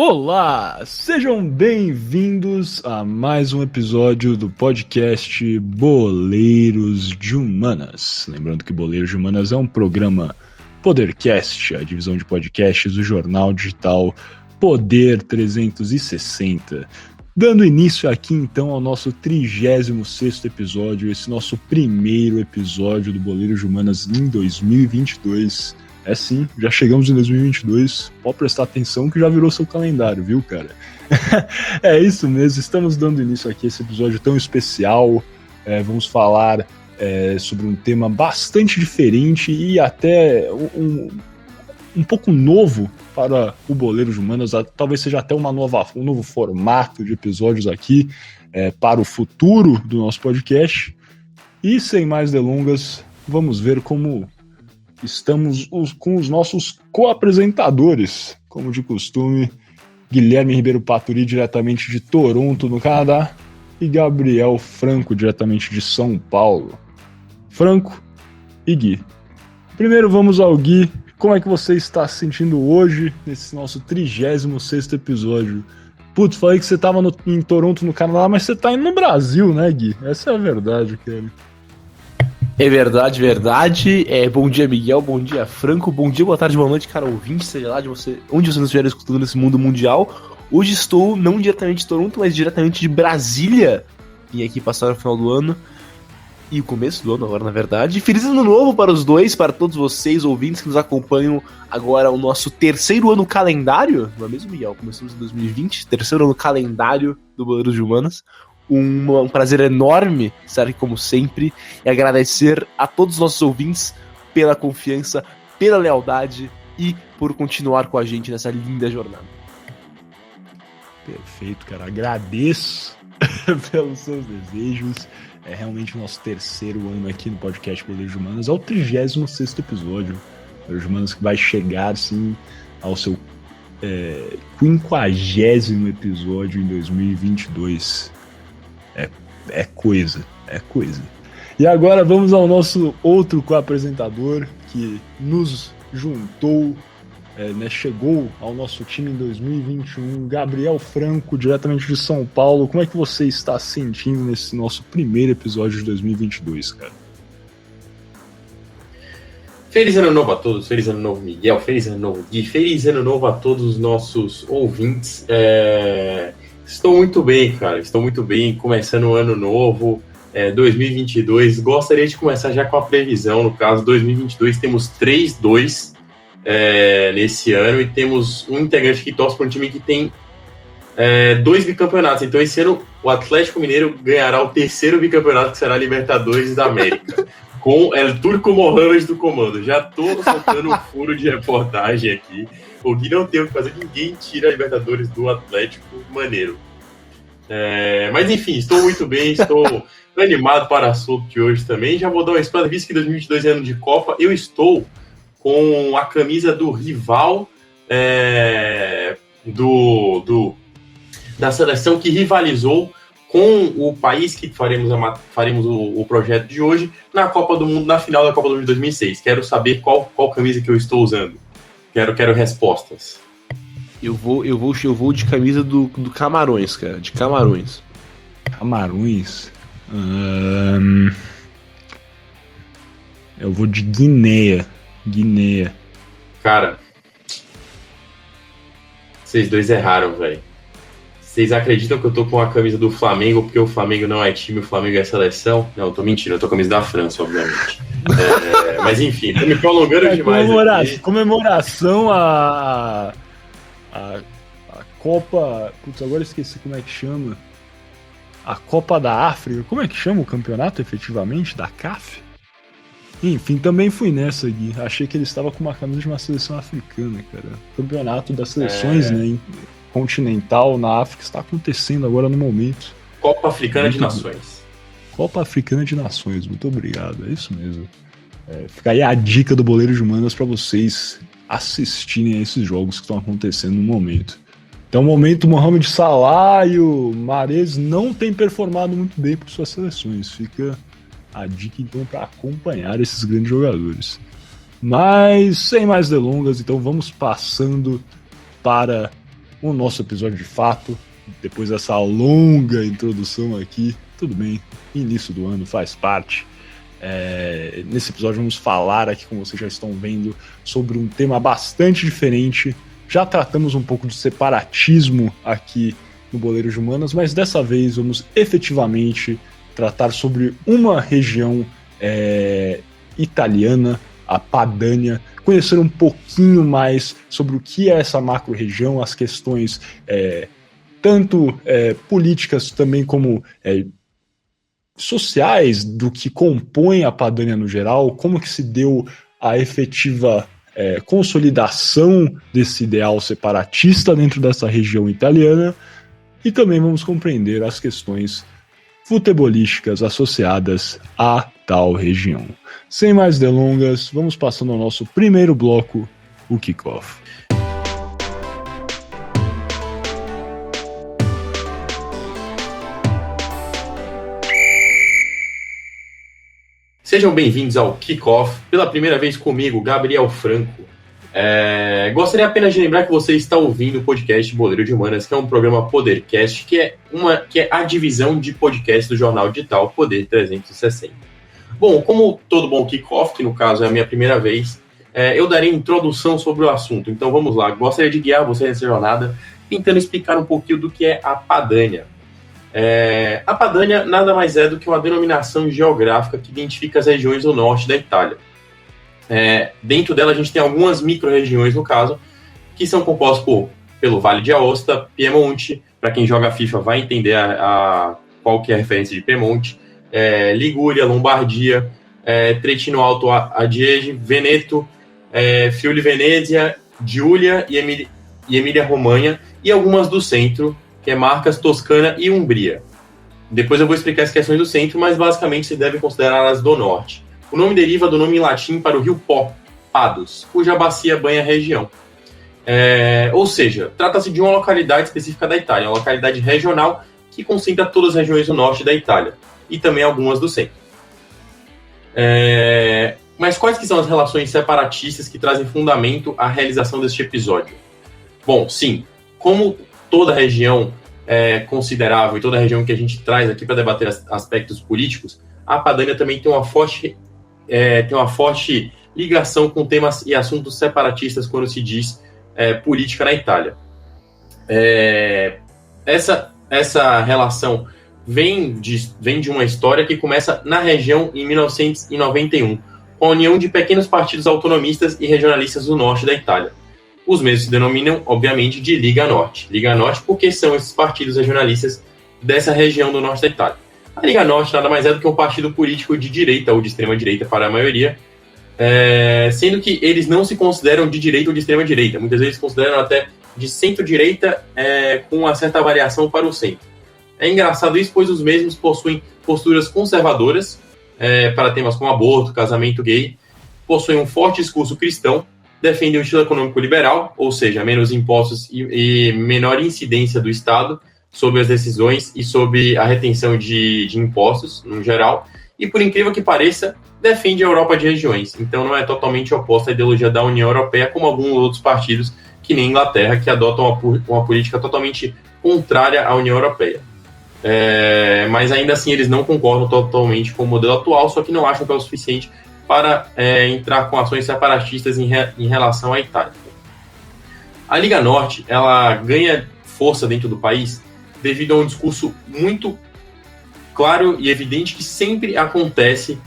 Olá, sejam bem-vindos a mais um episódio do podcast Boleiros de Humanas. Lembrando que Boleiros de Humanas é um programa Podercast, a divisão de podcasts do jornal digital Poder 360. Dando início aqui então ao nosso 36º episódio, esse nosso primeiro episódio do Boleiros de Humanas em 2022. É sim, já chegamos em 2022, pode prestar atenção que já virou seu calendário, viu, cara? É isso mesmo, estamos dando início aqui a esse episódio tão especial. Vamos falar sobre um tema bastante diferente e até um pouco novo para o Boleiros de Humanas. Talvez seja até um novo formato de episódios aqui para o futuro do nosso podcast. E sem mais delongas, vamos ver como estamos com os nossos co-apresentadores, como de costume, Guilherme Ribeiro Paturi, diretamente de Toronto, no Canadá, e Gabriel Franco, diretamente de São Paulo. Franco e Gui. Primeiro vamos ao Gui. Como é que você está se sentindo hoje, nesse nosso 36º episódio? Putz, falei que você estava em Toronto, no Canadá, mas você está indo no Brasil, né, Gui? Essa é a verdade, cara. É verdade, verdade. Bom dia, Miguel. Bom dia, Franco. Bom dia, boa tarde, boa noite, cara ouvinte, seja lá de você, onde você estiver escutando nesse mundo mundial. Hoje estou não diretamente de Toronto, mas diretamente de Brasília. Vim aqui passar o final do ano e o começo do ano agora, na verdade. Feliz ano novo para os dois, para todos vocês, ouvintes que nos acompanham agora o nosso terceiro ano calendário. Não é mesmo, Miguel? Começamos em 2020, terceiro ano calendário do Boleiros de Humanas. Um prazer enorme estar aqui como sempre e agradecer a todos os nossos ouvintes pela confiança, pela lealdade e por continuar com a gente nessa linda jornada. Perfeito, cara. Agradeço pelos seus desejos. É realmente o nosso terceiro ano aqui no podcast Boleiros de Humanas. É o 36º episódio. Boleiros de Humanas que vai chegar, sim, ao seu 50º episódio em 2022. É coisa. E agora vamos ao nosso outro co-apresentador que nos juntou, chegou ao nosso time em 2021, Gabriel Franco, diretamente de São Paulo. Como é que você está se sentindo nesse nosso primeiro episódio de 2022, cara? Feliz ano novo a todos, feliz ano novo Miguel, feliz ano novo Gui, feliz ano novo a todos os nossos ouvintes. Estou muito bem, cara. Estou muito bem. Começando o ano novo, 2022. Gostaria de começar já com a previsão. No caso, 2022, temos 3-2 nesse ano. E temos um integrante que torce para um time que tem 2 bicampeonatos. Então, esse ano, o Atlético Mineiro ganhará o terceiro bicampeonato, que será a Libertadores da América. Com El Turco Mohamed do comando. Já estou soltando um furo de reportagem aqui. O Gui não tem o que fazer, ninguém tira a Libertadores do Atlético Maneiro. Mas enfim, estou muito bem, estou animado para o assunto de hoje também. Já vou dar uma spoiler, visto que 2022 é ano de Copa. Eu estou com a camisa do rival da seleção que rivalizou com o país que faremos o projeto de hoje na Copa do Mundo, na final da Copa do Mundo de 2006. Quero saber qual camisa que eu estou usando. Quero respostas. Eu vou de camisa do Camarões, cara. De Camarões. Camarões? Eu vou de Guiné. Cara, vocês dois erraram, velho. Vocês acreditam que eu tô com a camisa do Flamengo porque o Flamengo não é time, o Flamengo é seleção? Não, eu tô mentindo, eu tô com a camisa da França, obviamente. Mas enfim, tô me prolongando demais. Comemoração a Copa... Putz, agora eu esqueci como é que chama. A Copa da África. Como é que chama o campeonato, efetivamente? Da CAF? Enfim, também fui nessa, Gui. Achei que ele estava com uma camisa de uma seleção africana, cara. O campeonato das seleções, né? Continental na África está acontecendo agora no momento. Copa Africana de Nações. Copa Africana de Nações, muito obrigado. É isso mesmo. Fica aí a dica do Boleiros de Humanas para vocês assistirem a esses jogos que estão acontecendo no momento. Então, no momento, o Mohamed Salah e o Mahrez não têm performado muito bem por suas seleções. Fica a dica, então, para acompanhar esses grandes jogadores. Mas, sem mais delongas, então vamos passando para o nosso episódio de fato, depois dessa longa introdução aqui. Tudo bem, início do ano faz parte. Nesse episódio vamos falar aqui, como vocês já estão vendo, sobre um tema bastante diferente. Já tratamos um pouco de separatismo aqui no Boleiros de Humanas, mas dessa vez vamos efetivamente tratar sobre uma região italiana, a Padania, conhecer um pouquinho mais sobre o que é essa macro-região, as questões tanto políticas também como sociais do que compõe a Padania no geral, como que se deu a efetiva consolidação desse ideal separatista dentro dessa região italiana, e também vamos compreender as questões futebolísticas associadas a tal região. Sem mais delongas, vamos passando ao nosso primeiro bloco, o Kickoff. Sejam bem-vindos ao Kickoff, pela primeira vez comigo, Gabriel Franco. Gostaria apenas de lembrar que você está ouvindo o podcast Boleiro de Humanas, que é um programa Podercast, que é a divisão de podcast do jornal digital Poder 360. Bom, como todo bom Kickoff, que no caso é a minha primeira vez, eu darei introdução sobre o assunto. Então vamos lá, gostaria de guiar você nessa jornada, tentando explicar um pouquinho do que é a Padania. A Padania nada mais é do que uma denominação geográfica que identifica as regiões do norte da Itália. Dentro dela a gente tem algumas micro-regiões, no caso, que são compostas pelo Vale de Aosta, Piemonte, para quem joga FIFA vai entender qual que é a referência de Piemonte, Ligúria, Lombardia, Trentino Alto Adige, Veneto, Friuli Venezia, Giulia e Emília-Romanha, e algumas do centro, que é Marcas, Toscana e Umbria. Depois eu vou explicar as questões do centro, mas basicamente se deve considerar as do norte. O nome deriva do nome em latim para o rio Pó, Padus, cuja bacia banha a região. Ou seja, trata-se de uma localidade específica da Itália, uma localidade regional que concentra todas as regiões do norte da Itália, e também algumas do centro. Mas quais que são as relações separatistas que trazem fundamento à realização deste episódio? Bom, sim, como toda região considerável e toda região que a gente traz aqui para debater aspectos políticos, a Padania também tem uma forte ligação com temas e assuntos separatistas quando se diz política na Itália. Essa relação vem de uma história que começa na região em 1991, com a união de pequenos partidos autonomistas e regionalistas do norte da Itália. Os mesmos se denominam, obviamente, de Liga Norte. Liga Norte porque são esses partidos regionalistas dessa região do norte da Itália. A Liga Norte nada mais é do que um partido político de direita ou de extrema-direita para a maioria, sendo que eles não se consideram de direita ou de extrema-direita. Muitas vezes se consideram até de centro-direita com uma certa variação para o centro. É engraçado isso, pois os mesmos possuem posturas conservadoras para temas como aborto, casamento gay, possuem um forte discurso cristão, defendem um estilo econômico liberal, ou seja, menos impostos e menor incidência do Estado sobre as decisões e sobre a retenção de impostos, no geral, e, por incrível que pareça, defende a Europa de regiões. Então não é totalmente oposta à ideologia da União Europeia, como alguns outros partidos, que nem a Inglaterra, que adotam uma política totalmente contrária à União Europeia. Mas ainda assim eles não concordam totalmente com o modelo atual, só que não acham que é o suficiente para entrar com ações separatistas em relação à Itália. A Liga Norte ela ganha força dentro do país devido a um discurso muito claro e evidente que sempre acontece,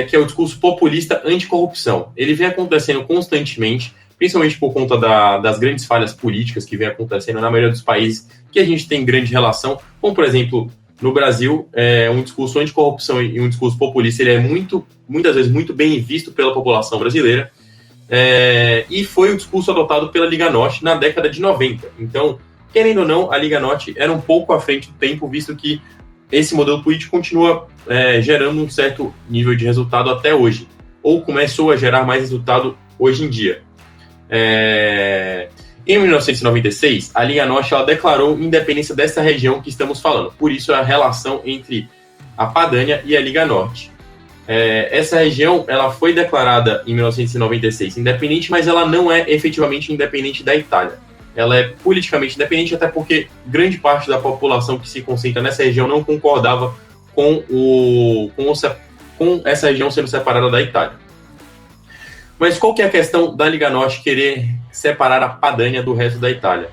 que é o discurso populista anticorrupção. Ele vem acontecendo constantemente, principalmente por conta das grandes falhas políticas que vem acontecendo na maioria dos países que a gente tem grande relação, como, por exemplo, no Brasil, um discurso anticorrupção e um discurso populista ele é muitas vezes muito bem visto pela população brasileira, e foi o discurso adotado pela Liga Norte na década de 90. Então, querendo ou não, a Liga Norte era um pouco à frente do tempo, visto que esse modelo político continua gerando um certo nível de resultado até hoje, ou começou a gerar mais resultado hoje em dia. Em 1996, a Liga Norte ela declarou independência dessa região que estamos falando. Por isso, a relação entre a Padania e a Liga Norte. Essa região ela foi declarada em 1996 independente, mas ela não é efetivamente independente da Itália. ela é politicamente independente, até porque grande parte da população que se concentra nessa região não concordava com essa região sendo separada da Itália. Mas qual que é a questão da Liga Norte querer separar a Padania do resto da Itália?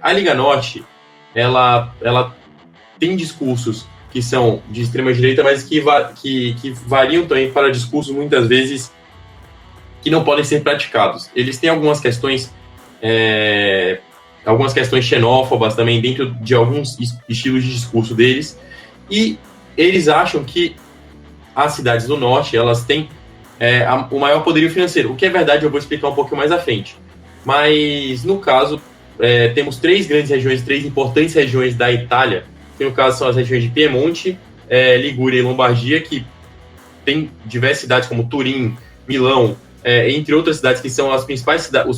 A Liga Norte, ela tem discursos que são de extrema direita, mas que variam também para discursos muitas vezes que não podem ser praticados. Eles têm algumas questões xenófobas também dentro de alguns estilos de discurso deles, e eles acham que as cidades do norte, elas têm o maior poderio financeiro. O que é verdade, eu vou explicar um pouco mais à frente. Mas, no caso, temos três importantes regiões da Itália, que no caso são as regiões de Piemonte, Ligúria e Lombardia, que tem diversas cidades como Turim, Milão, entre outras cidades que são os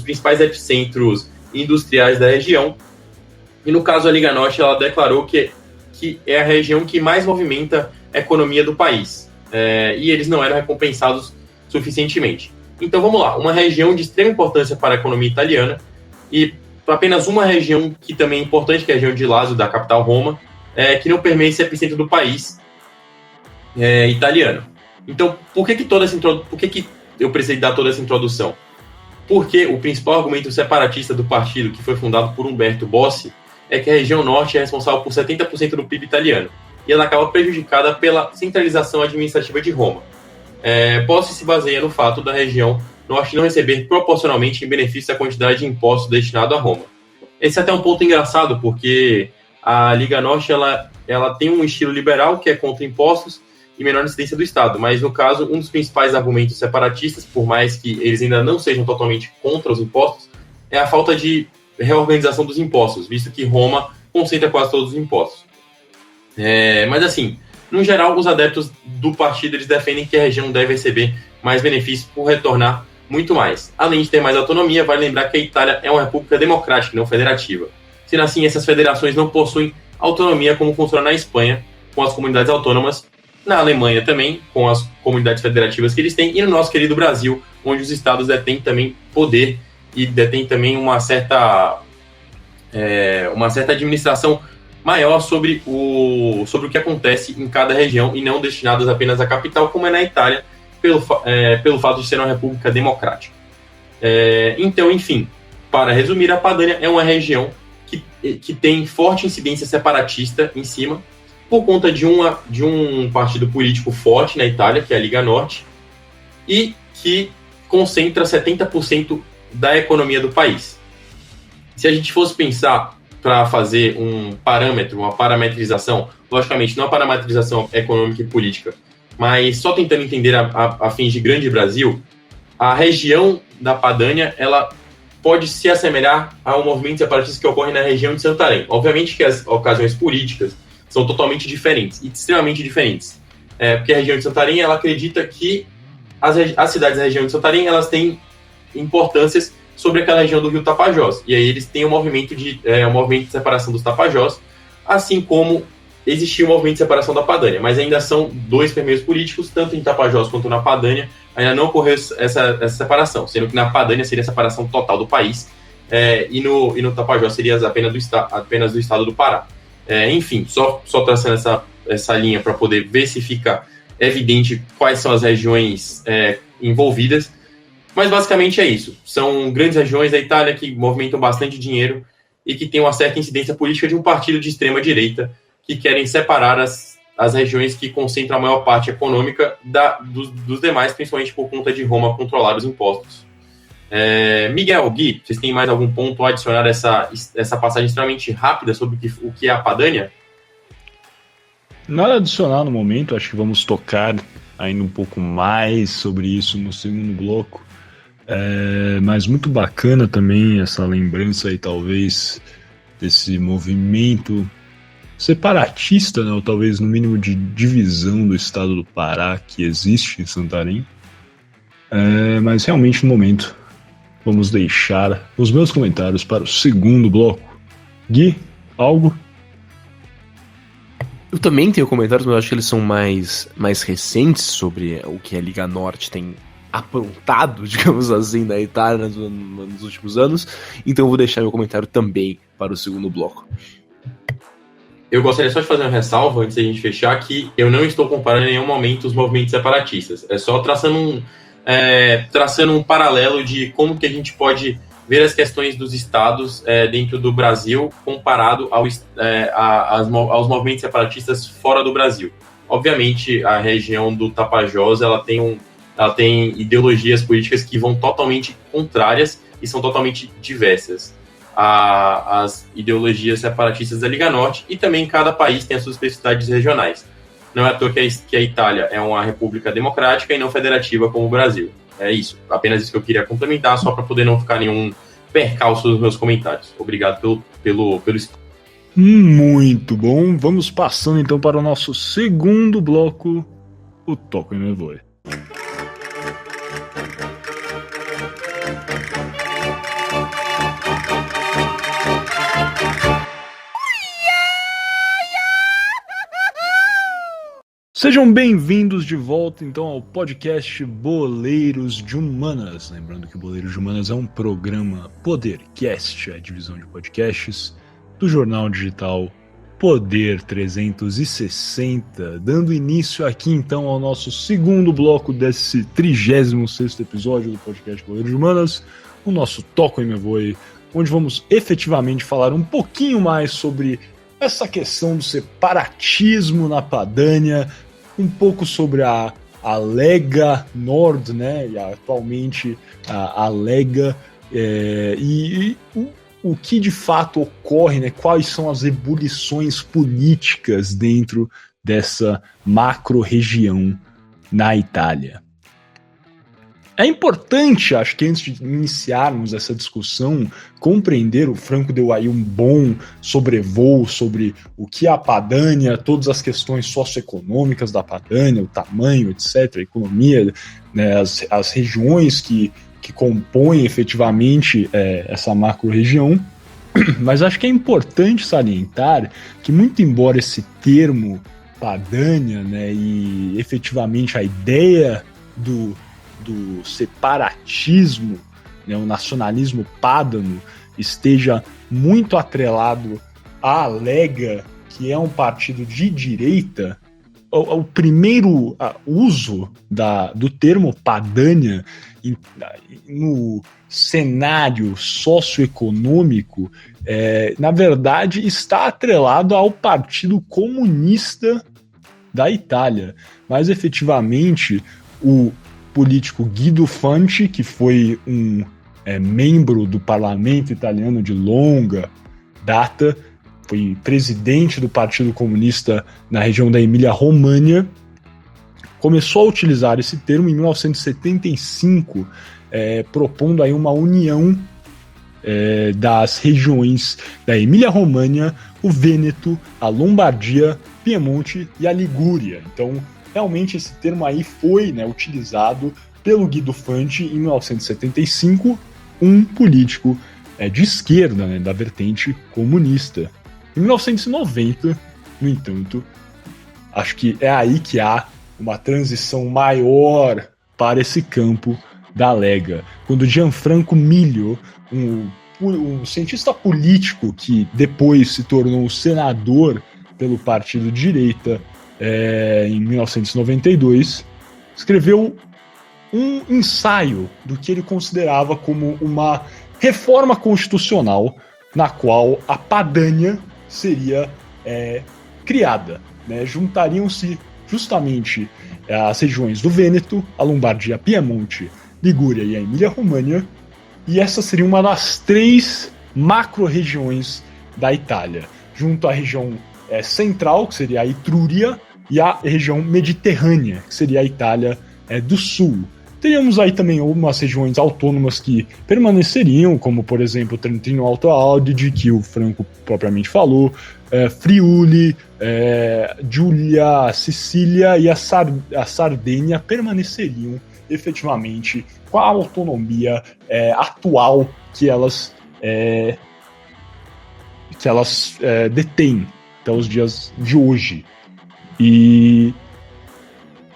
principais epicentros industriais da região. E no caso a Liga Norte, ela declarou que é a região que mais movimenta a economia do país. E eles não eram recompensados suficientemente. Então vamos lá, uma região de extrema importância para a economia italiana, e apenas uma região que também é importante, que é a região de Lazio, da capital Roma, que não permeia esse epicentro do país italiano. Então, por que eu precisei dar toda essa introdução? Porque o principal argumento separatista do partido, que foi fundado por Umberto Bossi, é que a região norte é responsável por 70% do PIB italiano, e ela acaba prejudicada pela centralização administrativa de Roma. Bossi se baseia no fato da região norte não receber proporcionalmente em benefício da quantidade de impostos destinado a Roma. Esse é até um ponto engraçado, porque a Liga Norte ela tem um estilo liberal, que é contra impostos e menor incidência do Estado, mas no caso, um dos principais argumentos separatistas, por mais que eles ainda não sejam totalmente contra os impostos, é a falta de reorganização dos impostos, visto que Roma concentra quase todos os impostos. Mas assim, no geral, os adeptos do partido eles defendem que a região deve receber mais benefícios por retornar muito mais. Além de ter mais autonomia, vale lembrar que a Itália é uma república democrática, não federativa. Sendo assim, essas federações não possuem autonomia como funciona na Espanha, com as comunidades autônomas, na Alemanha também, com as comunidades federativas que eles têm, e no nosso querido Brasil, onde os estados detêm também poder e detêm também uma certa administração maior sobre o que acontece em cada região e não destinados apenas à capital, como é na Itália, pelo fato de ser uma república democrática. Então, enfim, para resumir, a Padania é uma região que tem forte incidência separatista em cima, por conta de um partido político forte na Itália, que é a Liga Norte, e que concentra 70% da economia do país. Se a gente fosse pensar para fazer um parâmetro, uma parametrização, logicamente não a parametrização econômica e política, mas só tentando entender a fins de grande Brasil, a região da Padania, ela pode se assemelhar ao movimento separatista que ocorre na região de Santarém. Obviamente que as ocasiões políticas são totalmente diferentes, e extremamente diferentes. Porque a região de Santarém, ela acredita que as cidades da região de Santarém, elas têm importâncias sobre aquela região do rio Tapajós. E aí eles têm um movimento de separação dos Tapajós, assim como existia o movimento de separação da Padania. Mas ainda são dois permeios políticos, tanto em Tapajós quanto na Padania, ainda não ocorreu essa separação, sendo que na Padania seria a separação total do país, e no Tapajós seria apenas do estado do Pará. Enfim, só traçando essa linha para poder ver se fica evidente quais são as regiões envolvidas. Mas basicamente é isso. São grandes regiões da Itália que movimentam bastante dinheiro e que têm uma certa incidência política de um partido de extrema-direita que querem separar as regiões que concentram a maior parte econômica dos demais, principalmente por conta de Roma controlar os impostos. Miguel, Gui, vocês têm mais algum ponto a adicionar essa passagem extremamente rápida sobre o que é a Padania? Nada a adicionar no momento, acho que vamos tocar ainda um pouco mais sobre isso no segundo bloco. Mas muito bacana também essa lembrança aí, talvez, desse movimento separatista, né, ou talvez no mínimo de divisão do estado do Pará que existe em Santarém. Mas realmente no momento vamos deixar os meus comentários para o segundo bloco. Gui, algo? Eu também tenho comentários, mas eu acho que eles são mais recentes sobre o que a Liga Norte tem aprontado, digamos assim, da Itália nos últimos anos. Então eu vou deixar meu comentário também para o segundo bloco. Eu gostaria só de fazer uma ressalva, antes da gente fechar, que eu não estou comparando em nenhum momento os movimentos separatistas. É só traçando um paralelo de como que a gente pode ver as questões dos estados dentro do Brasil comparado aos movimentos separatistas fora do Brasil. Obviamente, a região do Tapajós ela tem ideologias políticas que vão totalmente contrárias e são totalmente diversas às ideologias separatistas da Liga Norte, e também cada país tem as suas especificidades regionais. Não é à toa que a Itália é uma república democrática e não federativa como o Brasil. É isso, apenas isso que eu queria complementar, só para poder não ficar nenhum percalço nos meus comentários. Obrigado pelo Muito bom, vamos passando então para o nosso segundo bloco, o Toco e Me Voe. Sejam bem-vindos de volta, então, ao podcast Boleiros de Humanas. Lembrando que o Boleiros de Humanas é um programa Podercast, a divisão de podcasts do jornal digital Poder 360. Dando início aqui, então, ao nosso segundo bloco desse 36º episódio do podcast Boleiros de Humanas, o nosso Toco e Me Voe, onde vamos efetivamente falar um pouquinho mais sobre essa questão do separatismo na Padania, um pouco sobre a Lega Nord, né, e atualmente a Lega, e o que de fato ocorre, né, quais são as ebulições políticas dentro dessa macro-região na Itália. É importante, acho que antes de iniciarmos essa discussão, compreender, o Franco deu aí um bom sobrevoo sobre o que é a Padania, todas as questões socioeconômicas da Padania, o tamanho, etc., a economia, né, as regiões que compõem efetivamente essa macro-região. Mas acho que é importante salientar que, muito embora esse termo Padania, né, e efetivamente a ideia do separatismo, né, o nacionalismo padano, esteja muito atrelado à Lega, que é um partido de direita, o primeiro uso do termo Padania no cenário socioeconômico, na verdade, está atrelado ao Partido Comunista da Itália. Mas, efetivamente, o político Guido Fanti, que foi um membro do parlamento italiano de longa data, foi presidente do Partido Comunista na região da Emília-Romagna, começou a utilizar esse termo em 1975, propondo aí uma união das regiões da Emília-Romagna, o Vêneto, a Lombardia, Piemonte e a Ligúria. Então, realmente esse termo aí foi, né, utilizado pelo Guido Fanti em 1975, um político de esquerda, né, da vertente comunista. Em 1990, no entanto, acho que é aí que há uma transição maior para esse campo da Lega, quando Gianfranco Miglio, um cientista político que depois se tornou senador pelo partido de direita, em 1992, escreveu um ensaio do que ele considerava como uma reforma constitucional na qual a Padania seria criada, né? Juntariam-se justamente as regiões do Vêneto, a Lombardia, Piemonte, Ligúria e a Emília-Romagna, e essa seria uma das 3 macro-regiões da Itália, junto à região central, que seria a Etrúria, e a região mediterrânea, que seria a Itália do Sul. Teríamos aí também algumas regiões autônomas que permaneceriam, como, por exemplo, Trentino Alto Adige, que o Franco propriamente falou, Friuli, Giulia, Sicília e a Sardênia permaneceriam efetivamente com a autonomia atual que elas detêm até os dias de hoje. E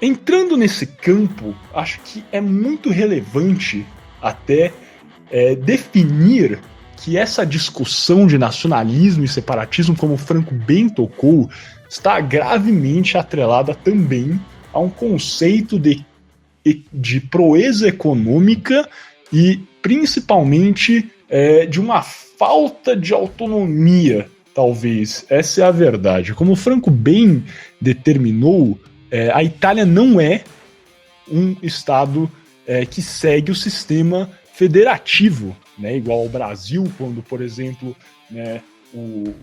entrando nesse campo, acho que é muito relevante até definir que essa discussão de nacionalismo e separatismo, como o Franco bem tocou, está gravemente atrelada também a um conceito de proeza econômica e principalmente de uma falta de autonomia, talvez. Essa é a verdade. Como o Franco bem determinou, a Itália não é um Estado que segue o sistema federativo, né, igual ao Brasil, quando, por exemplo, né, o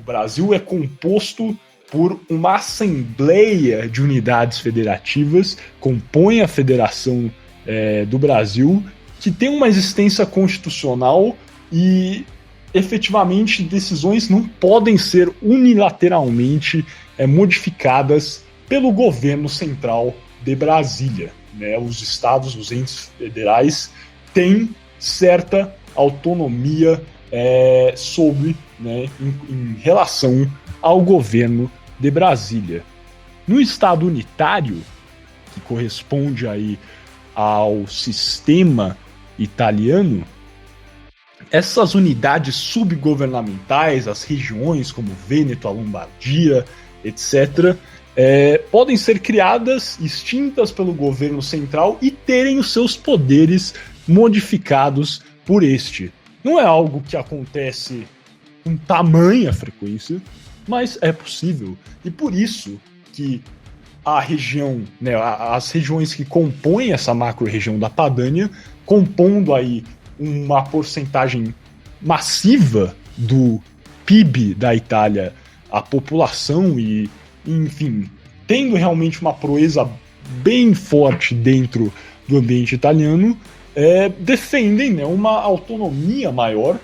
Brasil é composto por uma assembleia de unidades federativas, compõe a Federação do Brasil, que tem uma existência constitucional e, efetivamente, decisões não podem ser unilateralmente modificadas pelo governo central de Brasília, né? Os estados, os entes federais, têm certa autonomia sobre, né, em relação ao governo de Brasília. No Estado unitário, que corresponde aí ao sistema italiano, essas unidades subgovernamentais, as regiões como Vêneto, a Lombardia, etc., podem ser criadas, extintas pelo governo central e terem os seus poderes modificados por este. Não é algo que acontece com tamanha frequência, mas é possível. E por isso que a região, né, as regiões que compõem essa macro-região da Padânia, compondo aí uma porcentagem massiva do PIB da Itália, a população e, enfim, tendo realmente uma proeza bem forte dentro do ambiente italiano, defendem, né, uma autonomia maior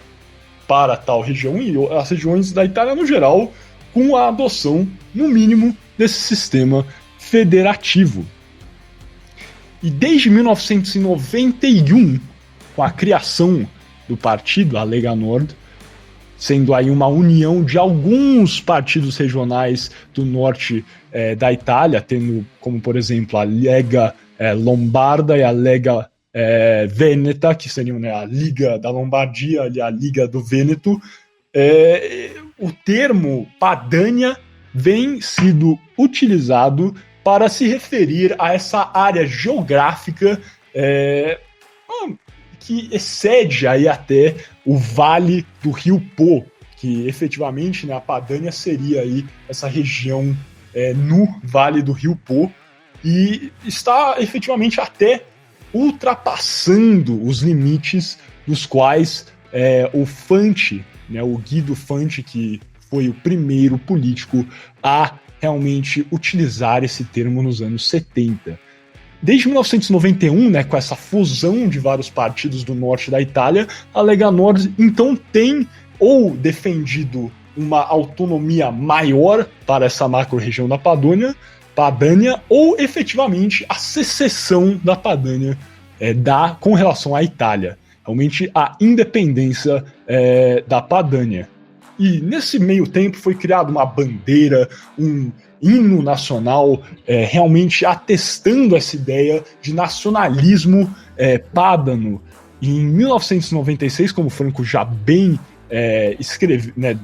para tal região e as regiões da Itália no geral, com a adoção, no mínimo, desse sistema federativo. E desde 1991, com a criação do partido, a Lega Nord, sendo aí uma união de alguns partidos regionais do norte da Itália, tendo como, por exemplo, a Lega Lombarda e a Lega Veneta, que seriam, né, a Liga da Lombardia e a Liga do Vêneto. O termo Padania vem sido utilizado para se referir a essa área geográfica que excede aí até o vale do Rio Po, que efetivamente, né, a Padania seria aí essa região no vale do Rio Po, e está efetivamente até ultrapassando os limites dos quais o Fanti, né, o Guido Fanti, que foi o primeiro político a realmente utilizar esse termo nos anos 70. Desde 1991, né, com essa fusão de vários partidos do norte da Itália, a Lega Nord então tem ou defendido uma autonomia maior para essa macro-região da Padânia, ou efetivamente a secessão da Padânia com relação à Itália, realmente a independência da Padânia. E nesse meio tempo foi criada uma bandeira, um hino nacional, realmente atestando essa ideia de nacionalismo pádano. E em 1996, como o Franco já bem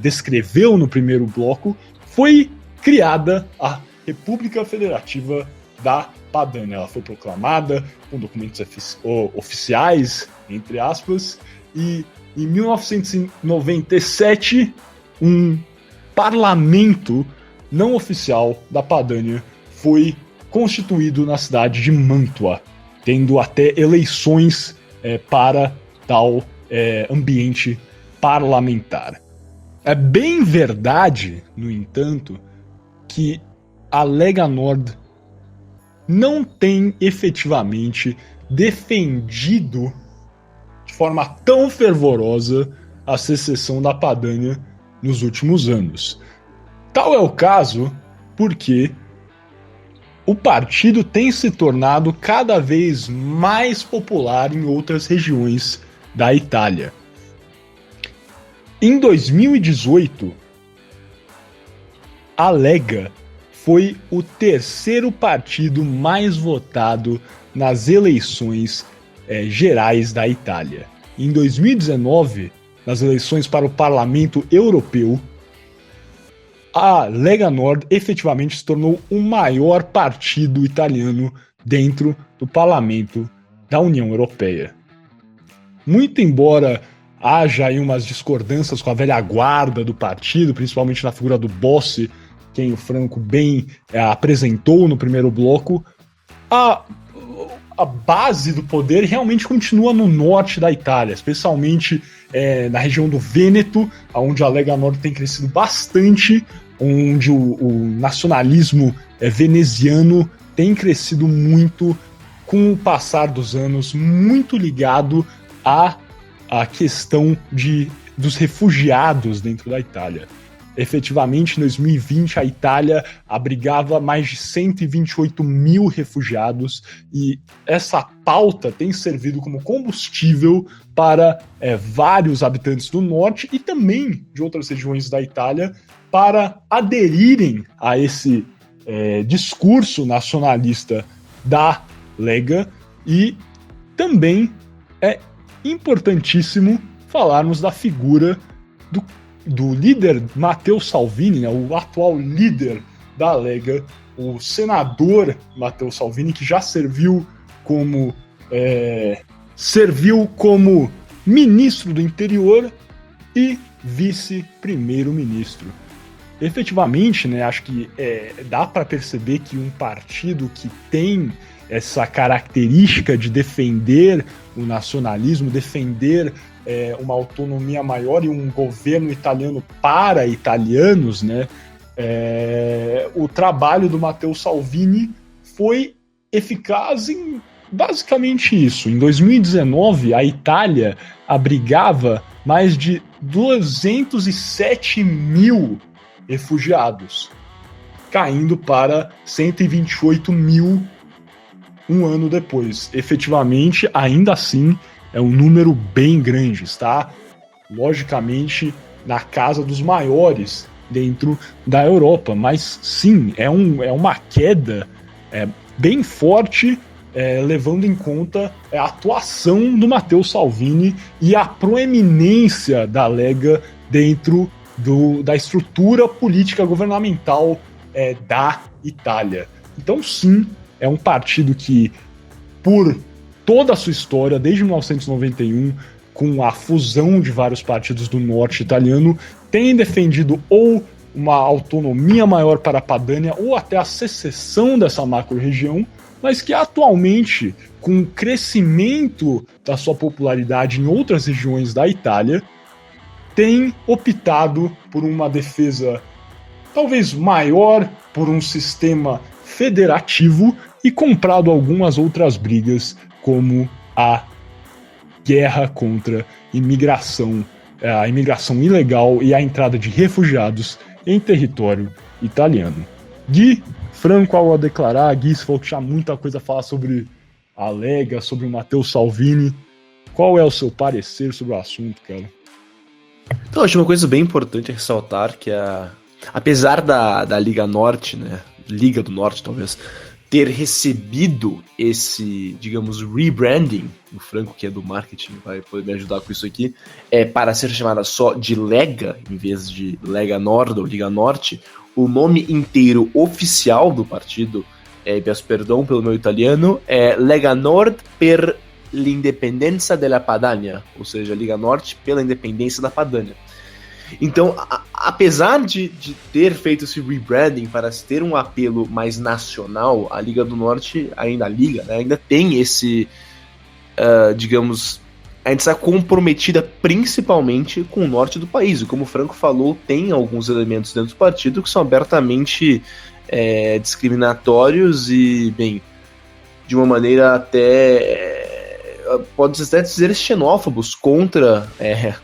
descreveu no primeiro bloco, foi criada a República Federativa da Padânia. Ela foi proclamada com documentos oficiais, entre aspas, e em 1997, um parlamento não oficial da Padânia foi constituído na cidade de Mantua, tendo até eleições para tal ambiente parlamentar. É bem verdade, no entanto, que a Lega Nord não tem efetivamente defendido de forma tão fervorosa a secessão da Padânia nos últimos anos. Tal é o caso porque o partido tem se tornado cada vez mais popular em outras regiões da Itália. Em 2018, a Lega foi o terceiro partido mais votado nas eleições gerais da Itália. Em 2019, nas eleições para o Parlamento Europeu, a Lega Nord efetivamente se tornou o maior partido italiano dentro do Parlamento da União Europeia. Muito embora haja aí umas discordâncias com a velha guarda do partido, principalmente na figura do Bossi, quem o Franco bem apresentou no primeiro bloco, a base do poder realmente continua no norte da Itália, especialmente na região do Vêneto, onde a Lega Nord tem crescido bastante, onde o nacionalismo veneziano tem crescido muito com o passar dos anos, muito ligado à questão dos refugiados dentro da Itália. Efetivamente, em 2020, a Itália abrigava mais de 128 mil refugiados e essa pauta tem servido como combustível para vários habitantes do norte e também de outras regiões da Itália para aderirem a esse discurso nacionalista da Lega. E também é importantíssimo falarmos da figura do líder Matteo Salvini, né, o atual líder da Lega, o senador Matteo Salvini, que já serviu como ministro do interior e vice-primeiro-ministro. Efetivamente, né, acho que dá para perceber que um partido que tem essa característica de defender o nacionalismo, defender uma autonomia maior e um governo italiano para italianos, né? O trabalho do Matteo Salvini foi eficaz em basicamente isso. Em 2019, a Itália abrigava mais de 207 mil refugiados, caindo para 128 mil um ano depois. Efetivamente, ainda assim, é um número bem grande, está logicamente na casa dos maiores dentro da Europa, mas sim, é uma queda bem forte, levando em conta a atuação do Matteo Salvini e a proeminência da Lega dentro da estrutura política governamental da Itália. Então sim, é um partido que, por toda a sua história, desde 1991, com a fusão de vários partidos do norte italiano, tem defendido ou uma autonomia maior para a Padania ou até a secessão dessa macro-região, mas que atualmente, com o crescimento da sua popularidade em outras regiões da Itália, tem optado por uma defesa talvez maior, por um sistema federativo e comprado algumas outras brigas, como a guerra contra a imigração ilegal e a entrada de refugiados em território italiano. Gui, Franco, ao declarar, Gui, você falou que tinha muita coisa a falar sobre a Lega, sobre o Matteo Salvini. Qual é o seu parecer sobre o assunto, cara? Então, acho uma coisa bem importante a ressaltar que apesar da Liga Norte, né, Liga do Norte talvez, ter recebido esse, digamos, rebranding, o Franco, que é do marketing, vai poder me ajudar com isso aqui, para ser chamada só de Lega, em vez de Lega Nord ou Liga Norte, o nome inteiro oficial do partido, peço perdão pelo meu italiano, é Lega Nord per l'indipendenza della Padania, ou seja, Liga Norte pela independência da Padania. Então, apesar de ter feito esse rebranding para ter um apelo mais nacional, a Liga do Norte ainda tem esse, digamos, a gente está comprometida principalmente com o norte do país. E como o Franco falou, tem alguns elementos dentro do partido que são abertamente discriminatórios e, bem, de uma maneira até... pode até dizer xenófobos contra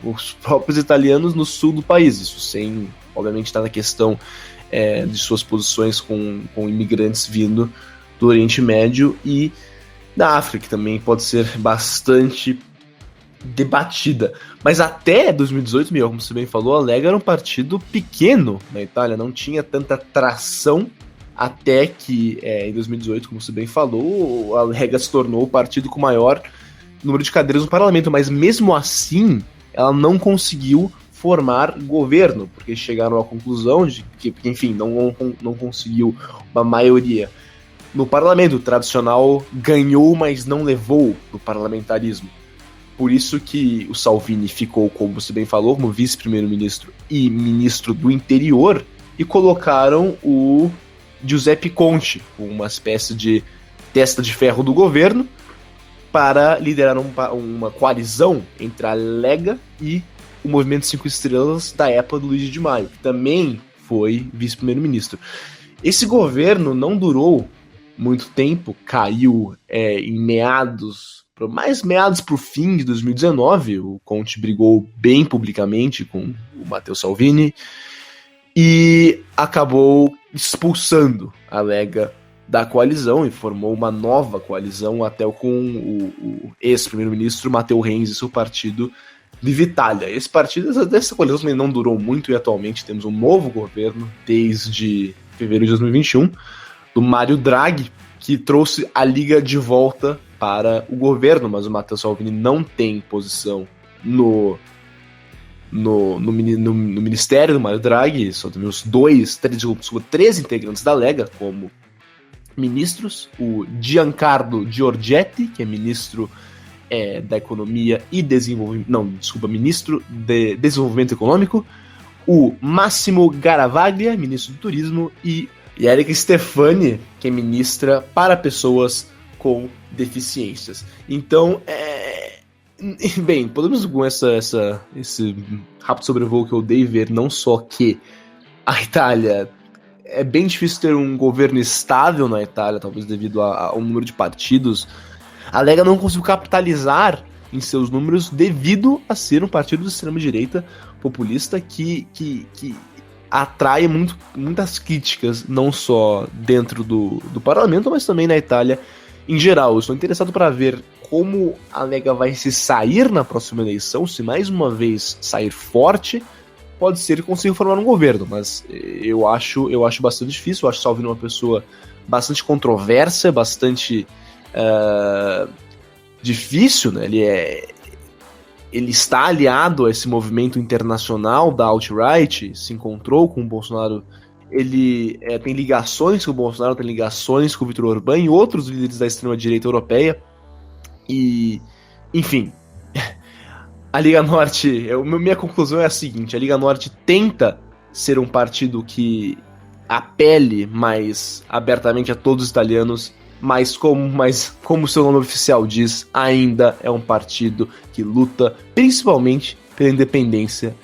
os próprios italianos no sul do país. Isso sem, obviamente, estar na questão de suas posições com imigrantes vindo do Oriente Médio e da África, que também pode ser bastante debatida. Mas até 2018, Miguel, como você bem falou, a Lega era um partido pequeno na Itália, não tinha tanta tração até que em 2018, como você bem falou, a Lega se tornou o partido com o maior número de cadeiras no parlamento, mas mesmo assim ela não conseguiu formar governo, porque chegaram à conclusão de que, enfim, não conseguiu uma maioria no parlamento. O tradicional ganhou, mas não levou no parlamentarismo. Por isso que o Salvini ficou, como você bem falou, como vice-primeiro-ministro e ministro do interior, e colocaram o Giuseppe Conte, uma espécie de testa de ferro do governo, para liderar uma coalizão entre a Lega e o Movimento 5 Estrelas da época do Luiz de Maio, que também foi vice-primeiro-ministro. Esse governo não durou muito tempo, caiu em meados para o fim de 2019, o Conte brigou bem publicamente com o Matteo Salvini e acabou expulsando a Lega da coalizão e formou uma nova coalizão até com o ex-primeiro-ministro Matteo Renzi e seu partido Viva Itália. Esse partido, essa coalizão também não durou muito e atualmente temos um novo governo desde fevereiro de 2021, do Mário Draghi, que trouxe a Liga de volta para o governo, mas o Matteo Salvini não tem posição no ministério do Mário Draghi. Só temos três integrantes da Lega como ministros: o Giancarlo Giorgetti, que é ministro da Economia e ministro de Desenvolvimento Econômico, o Massimo Garavaglia, ministro do Turismo, e Erika Stefani, que é ministra para pessoas com deficiências. Então, bem, podemos com esse rápido sobrevoo que eu dei ver, não só que a Itália é bem difícil ter um governo estável na Itália, talvez devido ao número de partidos. A Lega não conseguiu capitalizar em seus números devido a ser um partido de extrema-direita populista que atrai muitas críticas, não só dentro do parlamento, mas também na Itália em geral. Eu estou interessado para ver como a Lega vai se sair na próxima eleição. Se mais uma vez sair forte, pode ser que consiga formar um governo, mas eu acho bastante difícil. Eu acho Salvini uma pessoa bastante controversa, bastante difícil, né? Ele está aliado a esse movimento internacional da alt-right, se encontrou com o Bolsonaro, ele tem ligações com o Bolsonaro, tem ligações com o Viktor Orbán e outros líderes da extrema-direita europeia, e, enfim, a Liga Norte, minha conclusão é a seguinte: a Liga Norte tenta ser um partido que apele mais abertamente a todos os italianos, mas como seu nome oficial diz, ainda é um partido que luta principalmente pela independência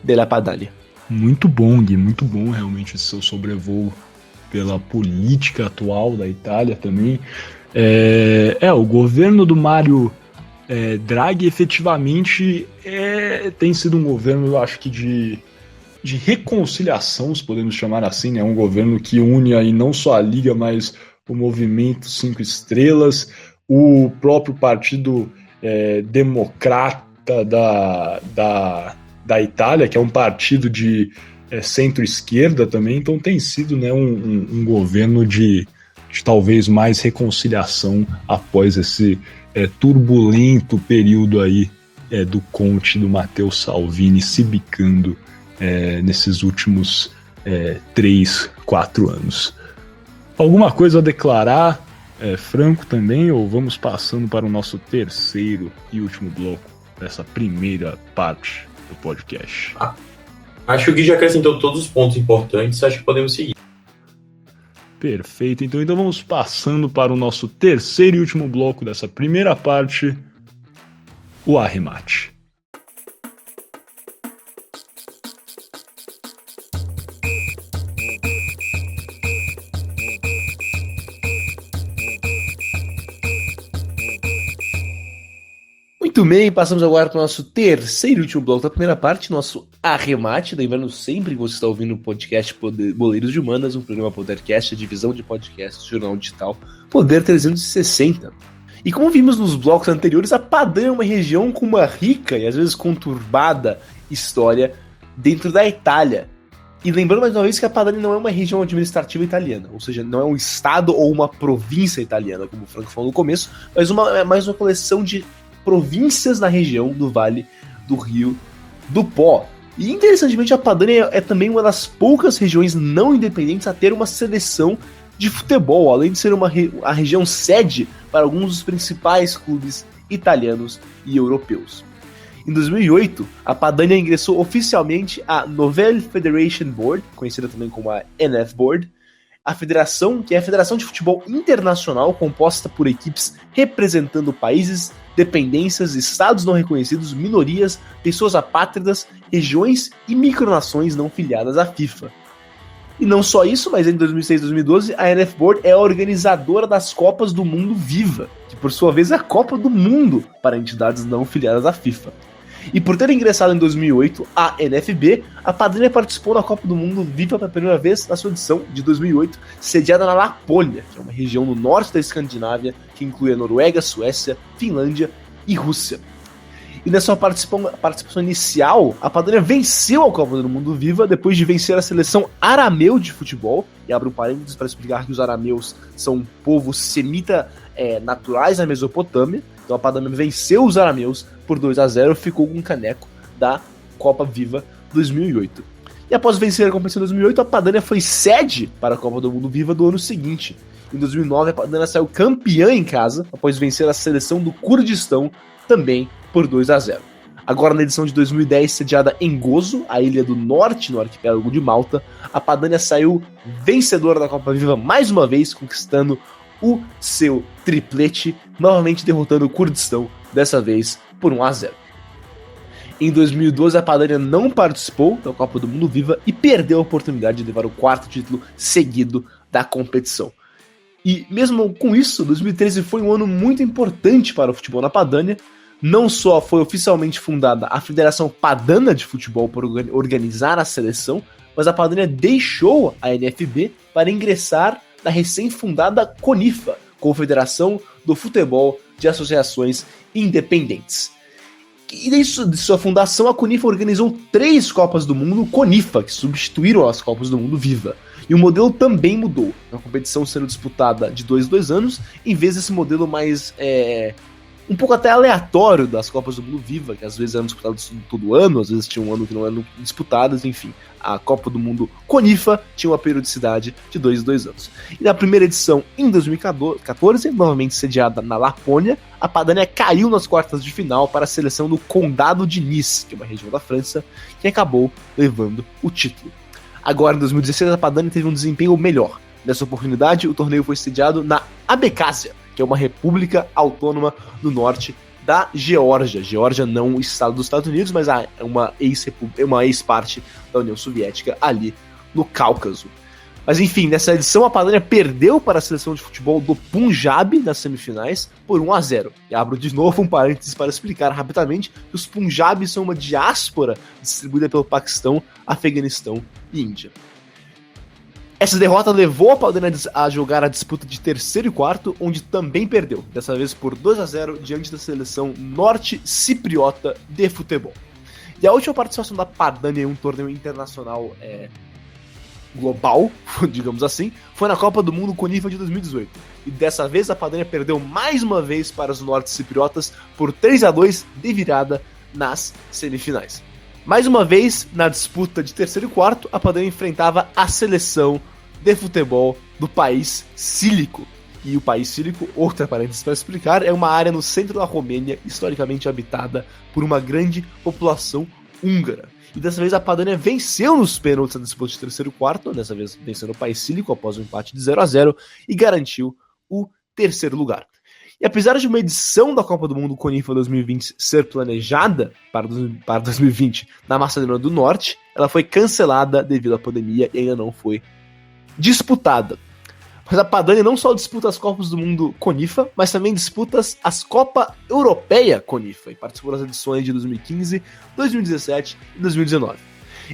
della Padania. Muito bom, Gui, muito bom realmente esse seu sobrevoo pela política atual da Itália também. O governo do Mário Draghi efetivamente tem sido um governo, eu acho que de reconciliação, se podemos chamar assim, né? Um governo que une aí não só a Liga, mas o Movimento 5 Estrelas, o próprio Partido Democrata da Itália, que é um partido de centro-esquerda também. Então tem sido, né, um governo de talvez mais reconciliação após esse turbulento período aí do Conte, do Matteo Salvini se bicando nesses últimos 3-4 anos. Alguma coisa a declarar, Franco, também, ou vamos passando para o nosso terceiro e último bloco dessa primeira parte do podcast? Acho que o Gui já acrescentou todos os pontos importantes, acho que podemos seguir. Perfeito, então vamos passando para o nosso terceiro e último bloco dessa primeira parte, o arremate. Muito bem, passamos agora para o nosso terceiro e último bloco da primeira parte, nosso arremate. Lembrando sempre que você está ouvindo o podcast Boleiros de Humanas, um programa podcast, a divisão de podcasts do jornal digital Poder 360. E como vimos nos blocos anteriores, a Padania é uma região com uma rica e às vezes conturbada história dentro da Itália. E lembrando mais uma vez que a Padania não é uma região administrativa italiana, ou seja, não é um estado ou uma província italiana, como o Franco falou no começo, mas é mais uma coleção de províncias na região do Vale do Rio do Pó. E interessantemente, a Padania é também uma das poucas regiões não independentes a ter uma seleção de futebol, além de ser a região sede para alguns dos principais clubes italianos e europeus. Em 2008, a Padania ingressou oficialmente à Nouvelle Federation Board, conhecida também como a NF Board, a federação, que é a Federação de Futebol Internacional, composta por equipes representando países, dependências, estados não reconhecidos, minorias, pessoas apátridas, regiões e micronações não filiadas à FIFA. E não só isso, mas em 2006 e 2012, a NF Board é a organizadora das Copas do Mundo Viva, que por sua vez é a Copa do Mundo para entidades não filiadas à FIFA. E por ter ingressado em 2008 a NFB, a Padania participou da Copa do Mundo Viva pela primeira vez na sua edição de 2008, sediada na Lapônia, que é uma região no norte da Escandinávia, que inclui a Noruega, Suécia, Finlândia e Rússia. E na sua participação inicial, a Padania venceu a Copa do Mundo Viva depois de vencer a seleção arameu de futebol, e abre um parênteses para explicar que os arameus são um povo semita naturais da Mesopotâmia. Então a Padania venceu os arameus por 2-0 e ficou com um caneco da Copa Viva 2008. E após vencer a competição em 2008, a Padania foi sede para a Copa do Mundo Viva do ano seguinte. Em 2009, a Padania saiu campeã em casa, após vencer a seleção do Kurdistão, também por 2-0. Agora, na edição de 2010, sediada em Gozo, a ilha do norte, no arquipélago de Malta, a Padania saiu vencedora da Copa Viva mais uma vez, conquistando o seu triplete, novamente derrotando o Kurdistão, dessa vez por 1-0. Em 2012, a Padania não participou da Copa do Mundo Viva e perdeu a oportunidade de levar o quarto título seguido da competição. E mesmo com isso, 2013 foi um ano muito importante para o futebol na Padania. Não só foi oficialmente fundada a Federação Padana de Futebol por organizar a seleção, mas a Padania deixou a NFB para ingressar na recém-fundada CONIFA, Confederação do Futebol de Associações Independentes. E desde sua fundação, a CONIFA organizou 3 Copas do Mundo CONIFA, que substituíram as Copas do Mundo Viva. E o modelo também mudou, a competição sendo disputada de 2 em 2 anos, em vez desse modelo mais um pouco até aleatório das Copas do Mundo Viva, que às vezes eram disputadas todo ano, às vezes tinha um ano que não eram disputadas, enfim. A Copa do Mundo CONIFA tinha uma periodicidade de 2 em 2 anos. E na primeira edição, em 2014, novamente sediada na Lapônia, a Padania caiu nas quartas de final para a seleção do Condado de Nice, que é uma região da França, que acabou levando o título. Agora, em 2016, a Padania teve um desempenho melhor. Nessa oportunidade, o torneio foi sediado na Abecásia, que é uma república autônoma no norte da Geórgia. Geórgia não o estado dos Estados Unidos, mas é uma ex-parte da União Soviética ali no Cáucaso. Mas enfim, nessa edição a Padania perdeu para a seleção de futebol do Punjab nas semifinais por 1-0. E abro de novo um parênteses para explicar rapidamente que os Punjabis são uma diáspora distribuída pelo Paquistão, Afeganistão e Índia. Essa derrota levou a Padania a jogar a disputa de terceiro e quarto, onde também perdeu, dessa vez por 2-0 diante da seleção norte-cipriota de futebol. E a última participação da Padania em um torneio internacional global, digamos assim, foi na Copa do Mundo CONIFA de 2018. E dessa vez a Padania perdeu mais uma vez para os norte-cipriotas por 3-2 de virada nas semifinais. Mais uma vez, na disputa de terceiro e quarto, a Padania enfrentava a seleção de futebol do país Cílico. E o país Cílico, outra parênteses para explicar, é uma área no centro da Romênia, historicamente habitada por uma grande população húngara. E dessa vez a Padania venceu nos pênaltis na disputa de terceiro e quarto, dessa vez vencendo o país Cílico após um empate de 0-0 e garantiu o terceiro lugar. E apesar de uma edição da Copa do Mundo CONIFA 2020 ser planejada para 2020 na Macedônia do Norte, ela foi cancelada devido à pandemia e ainda não foi disputada. Mas a Padania não só disputa as Copas do Mundo CONIFA, mas também disputa as Copa Europeia CONIFA e participou das edições de 2015, 2017 e 2019.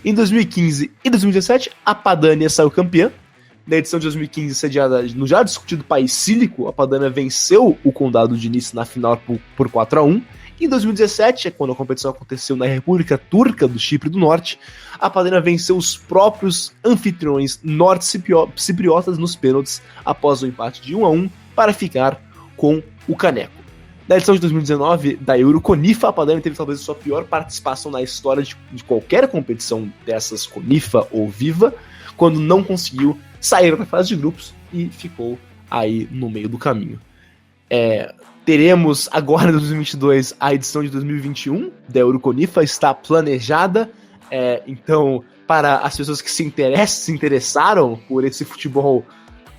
Em 2015 e 2017, a Padania saiu campeã. Na edição de 2015, sediada no já discutido país Cílico, a Padania venceu o Condado de Nice na final por 4-1. Em 2017, quando a competição aconteceu na República Turca do Chipre do Norte, a Padania venceu os próprios anfitriões norte-cipriotas nos pênaltis após o empate de 1-1 para ficar com o caneco. Na edição de 2019 da Euroconifa, a Padania teve talvez a sua pior participação na história de qualquer competição dessas Conifa ou Viva, quando não conseguiu sair da fase de grupos e ficou aí no meio do caminho. Teremos agora em 2022 a edição de 2021 da Euroconifa, está planejada, então para as pessoas que se interessaram por esse futebol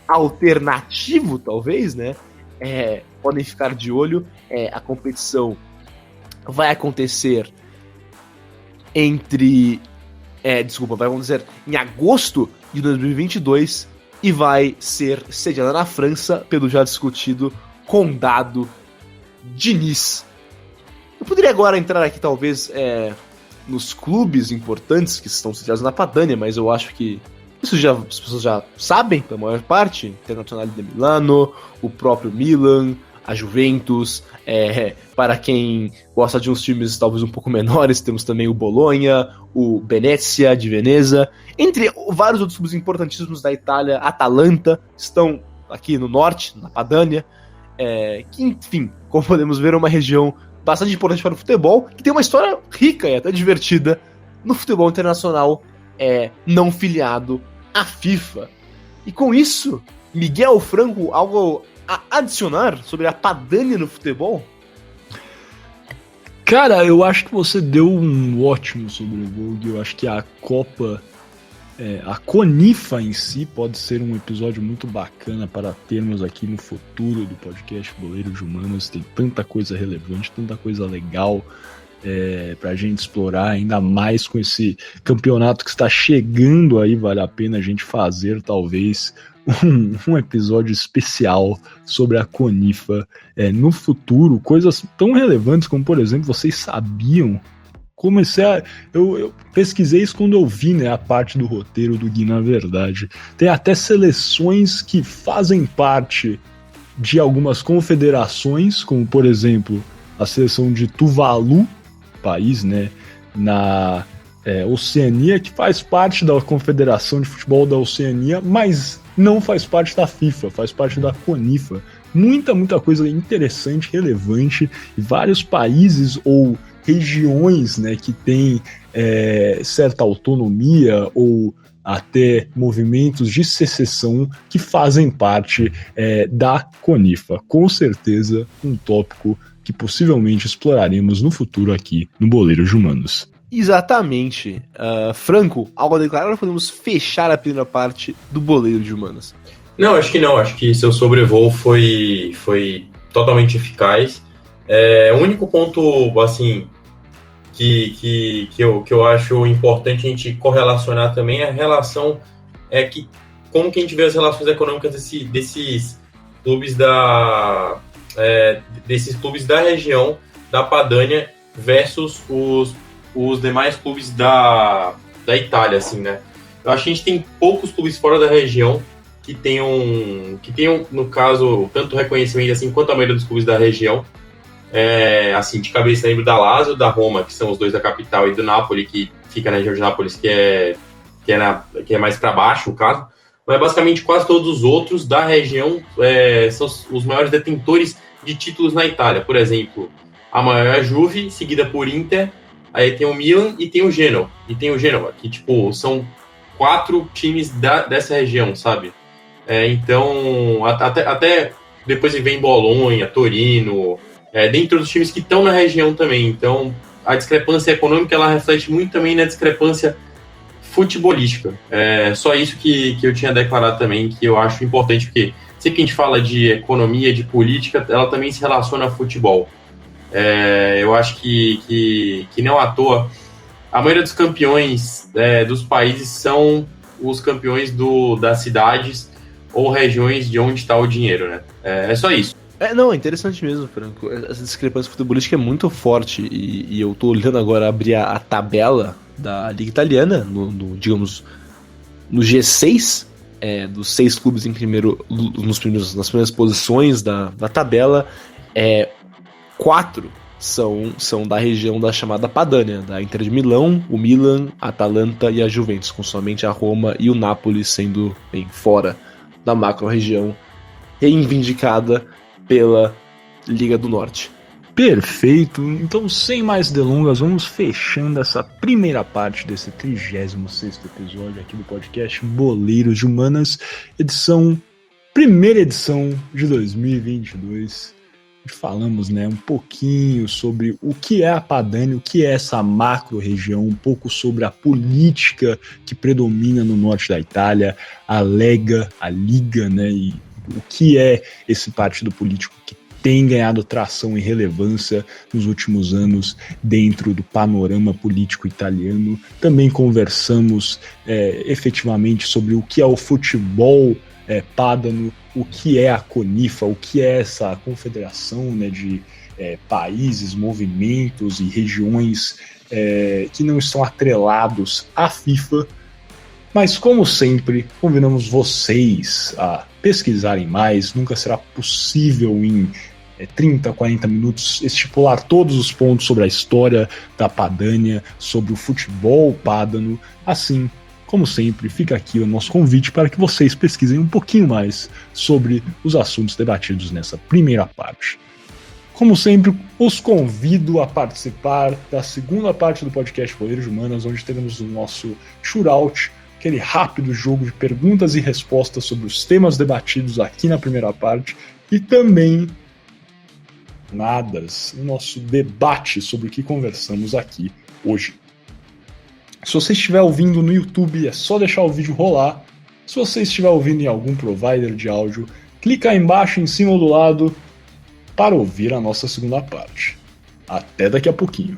alternativo, talvez, né, podem ficar de olho. A competição vai acontecer vai acontecer em agosto de 2022 e vai ser sediada na França pelo já discutido Condado de Nice. Eu poderia agora entrar aqui talvez nos clubes importantes que estão sediados na Padania, mas eu acho que isso as pessoas já sabem, pela maior parte. Internazionale de Milano, o próprio Milan, a Juventus, para quem gosta de uns times talvez um pouco menores, temos também o Bologna, o Venezia de Veneza, entre vários outros clubes importantíssimos da Itália. Atalanta, estão aqui no norte, na Padania, que, enfim, como podemos ver, é uma região bastante importante para o futebol, que tem uma história rica e até divertida no futebol internacional não filiado à FIFA. E com isso, Miguel Franco, algo a adicionar sobre a Padania no futebol? Cara, eu acho que você deu um ótimo sobrevogue. Eu acho que a Copa, a Conifa em si, pode ser um episódio muito bacana para termos aqui no futuro do podcast Boleiros de Humanas. Tem tanta coisa relevante, tanta coisa legal pra gente explorar, ainda mais com esse campeonato que está chegando aí. Vale a pena a gente fazer talvez um episódio especial sobre a Conifa no futuro, coisas tão relevantes como, por exemplo, vocês sabiam? Eu pesquisei isso quando eu vi, né, a parte do roteiro do Gui, na verdade. Tem até seleções que fazem parte de algumas confederações, como por exemplo a seleção de Tuvalu, país, né, na Oceania, que faz parte da Confederação de Futebol da Oceania, mas não faz parte da FIFA, faz parte da Conifa. Muita coisa interessante, relevante, e vários países ou regiões, né, que têm certa autonomia ou até movimentos de secessão que fazem parte da Conifa. Com certeza um tópico que possivelmente exploraremos no futuro aqui no Boleiros de Humanos. Exatamente. Franco, algo a declarar ou podemos fechar a primeira parte do Boleiro de Humanas? Não, acho que não. Acho que seu sobrevoo foi totalmente eficaz. O único ponto, assim, que eu acho importante a gente correlacionar também é a relação, como que a gente vê as relações econômicas desses clubes da região da Padania versus os demais clubes da Itália, assim, né? Eu acho que a gente tem poucos clubes fora da região que tenham, no caso, tanto reconhecimento assim quanto a maioria dos clubes da região. Assim, de cabeça lembro da Lazio, da Roma, que são os dois da capital, e do Napoli, que fica na região de Nápoles, que é mais para baixo, o caso. Mas basicamente quase todos os outros da região são os maiores detentores de títulos na Itália. Por exemplo, a maior é a Juve, seguida por Inter, aí tem o Milan e tem o Genoa. Que, tipo, são 4 times dessa região, sabe? Então, até depois vem Bolonha, Torino, dentre os times que estão na região também. Então, a discrepância econômica, ela reflete muito também na discrepância futebolística. Só isso que eu tinha declarado também, que eu acho importante, porque sempre que a gente fala de economia, de política, ela também se relaciona a futebol. Eu acho que não à toa, a maioria dos campeões dos países são os campeões das cidades ou regiões de onde está o dinheiro, né? É só isso. Não, é interessante mesmo, Franco. Essa discrepância futebolística é muito forte e eu tô olhando agora, abrir a tabela da Liga Italiana, digamos, no G6, dos 6 clubes nas primeiras posições da tabela, 4 são da região da chamada Padania, da Inter de Milão, o Milan, a Atalanta e a Juventus, com somente a Roma e o Napoli sendo bem fora da macro-região reivindicada pela Liga do Norte. Perfeito, então sem mais delongas, vamos fechando essa primeira parte desse 36º episódio aqui do podcast Boleiros de Humanas, primeira edição de 2022. Falamos, né, um pouquinho sobre o que é a Padania, o que é essa macro-região, um pouco sobre a política que predomina no norte da Itália, a Liga, né, e o que é esse partido político que tem ganhado tração e relevância nos últimos anos dentro do panorama político italiano. Também conversamos efetivamente sobre o que é o futebol pádano, o que é a CONIFA, o que é essa confederação, né, de países, movimentos e regiões que não estão atrelados à FIFA. Mas, como sempre, convidamos vocês a pesquisarem mais. Nunca será possível em 30, 40 minutos estipular todos os pontos sobre a história da Padania, sobre o futebol pádano. Assim, como sempre, fica aqui o nosso convite para que vocês pesquisem um pouquinho mais sobre os assuntos debatidos nessa primeira parte. Como sempre, os convido a participar da segunda parte do podcast Boleiros de Humanas, onde teremos o nosso shootout, aquele rápido jogo de perguntas e respostas sobre os temas debatidos aqui na primeira parte, e também o nosso debate sobre o que conversamos aqui hoje. Se você estiver ouvindo no YouTube, é só deixar o vídeo rolar. Se você estiver ouvindo em algum provider de áudio, clica aí embaixo, em cima ou do lado, para ouvir a nossa segunda parte. Até daqui a pouquinho.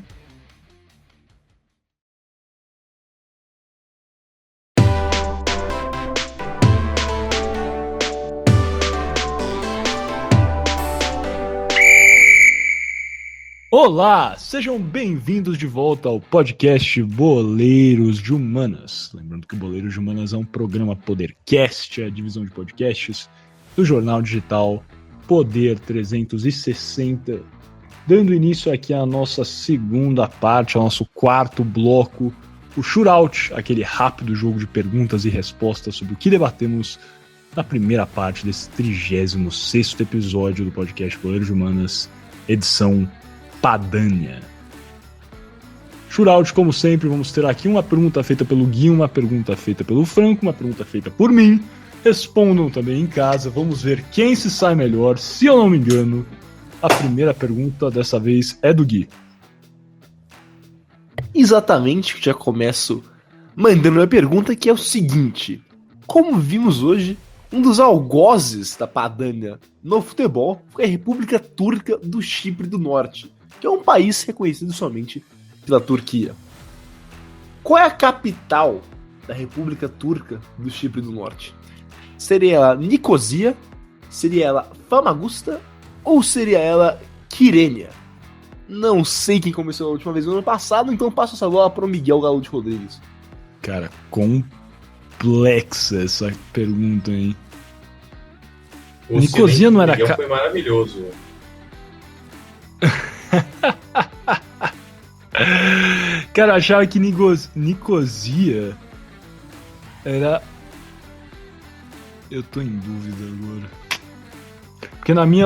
Olá, sejam bem-vindos de volta ao podcast Boleiros de Humanas. Lembrando que o Boleiros de Humanas é um programa Podercast, a divisão de podcasts do jornal digital Poder 360. Dando início aqui à nossa segunda parte, ao nosso quarto bloco, o shootout, aquele rápido jogo de perguntas e respostas sobre o que debatemos na primeira parte desse 36º episódio do podcast Boleiros de Humanas, edição Padania. Shootout, como sempre, vamos ter aqui uma pergunta feita pelo Gui, uma pergunta feita pelo Franco, uma pergunta feita por mim. Respondam também em casa, vamos ver quem se sai melhor. Se eu não me engano, a primeira pergunta dessa vez é do Gui. Exatamente, já começo mandando a pergunta, que é o seguinte: como vimos hoje, um dos algozes da Padania no futebol foi a República Turca do Chipre do Norte, que é um país reconhecido somente pela Turquia. Qual é a capital da República Turca do Chipre do Norte? Seria ela Nicosia? Seria ela Famagusta? Ou seria ela Quirênia? Não sei quem começou a última vez no ano passado, então passo essa bola para o Miguel Galo de Rodrigues. Cara, complexa essa pergunta, hein? O Nicosia não era... Foi maravilhoso. Cara, eu achava que Nicosia era... Eu tô em dúvida agora. Porque na minha...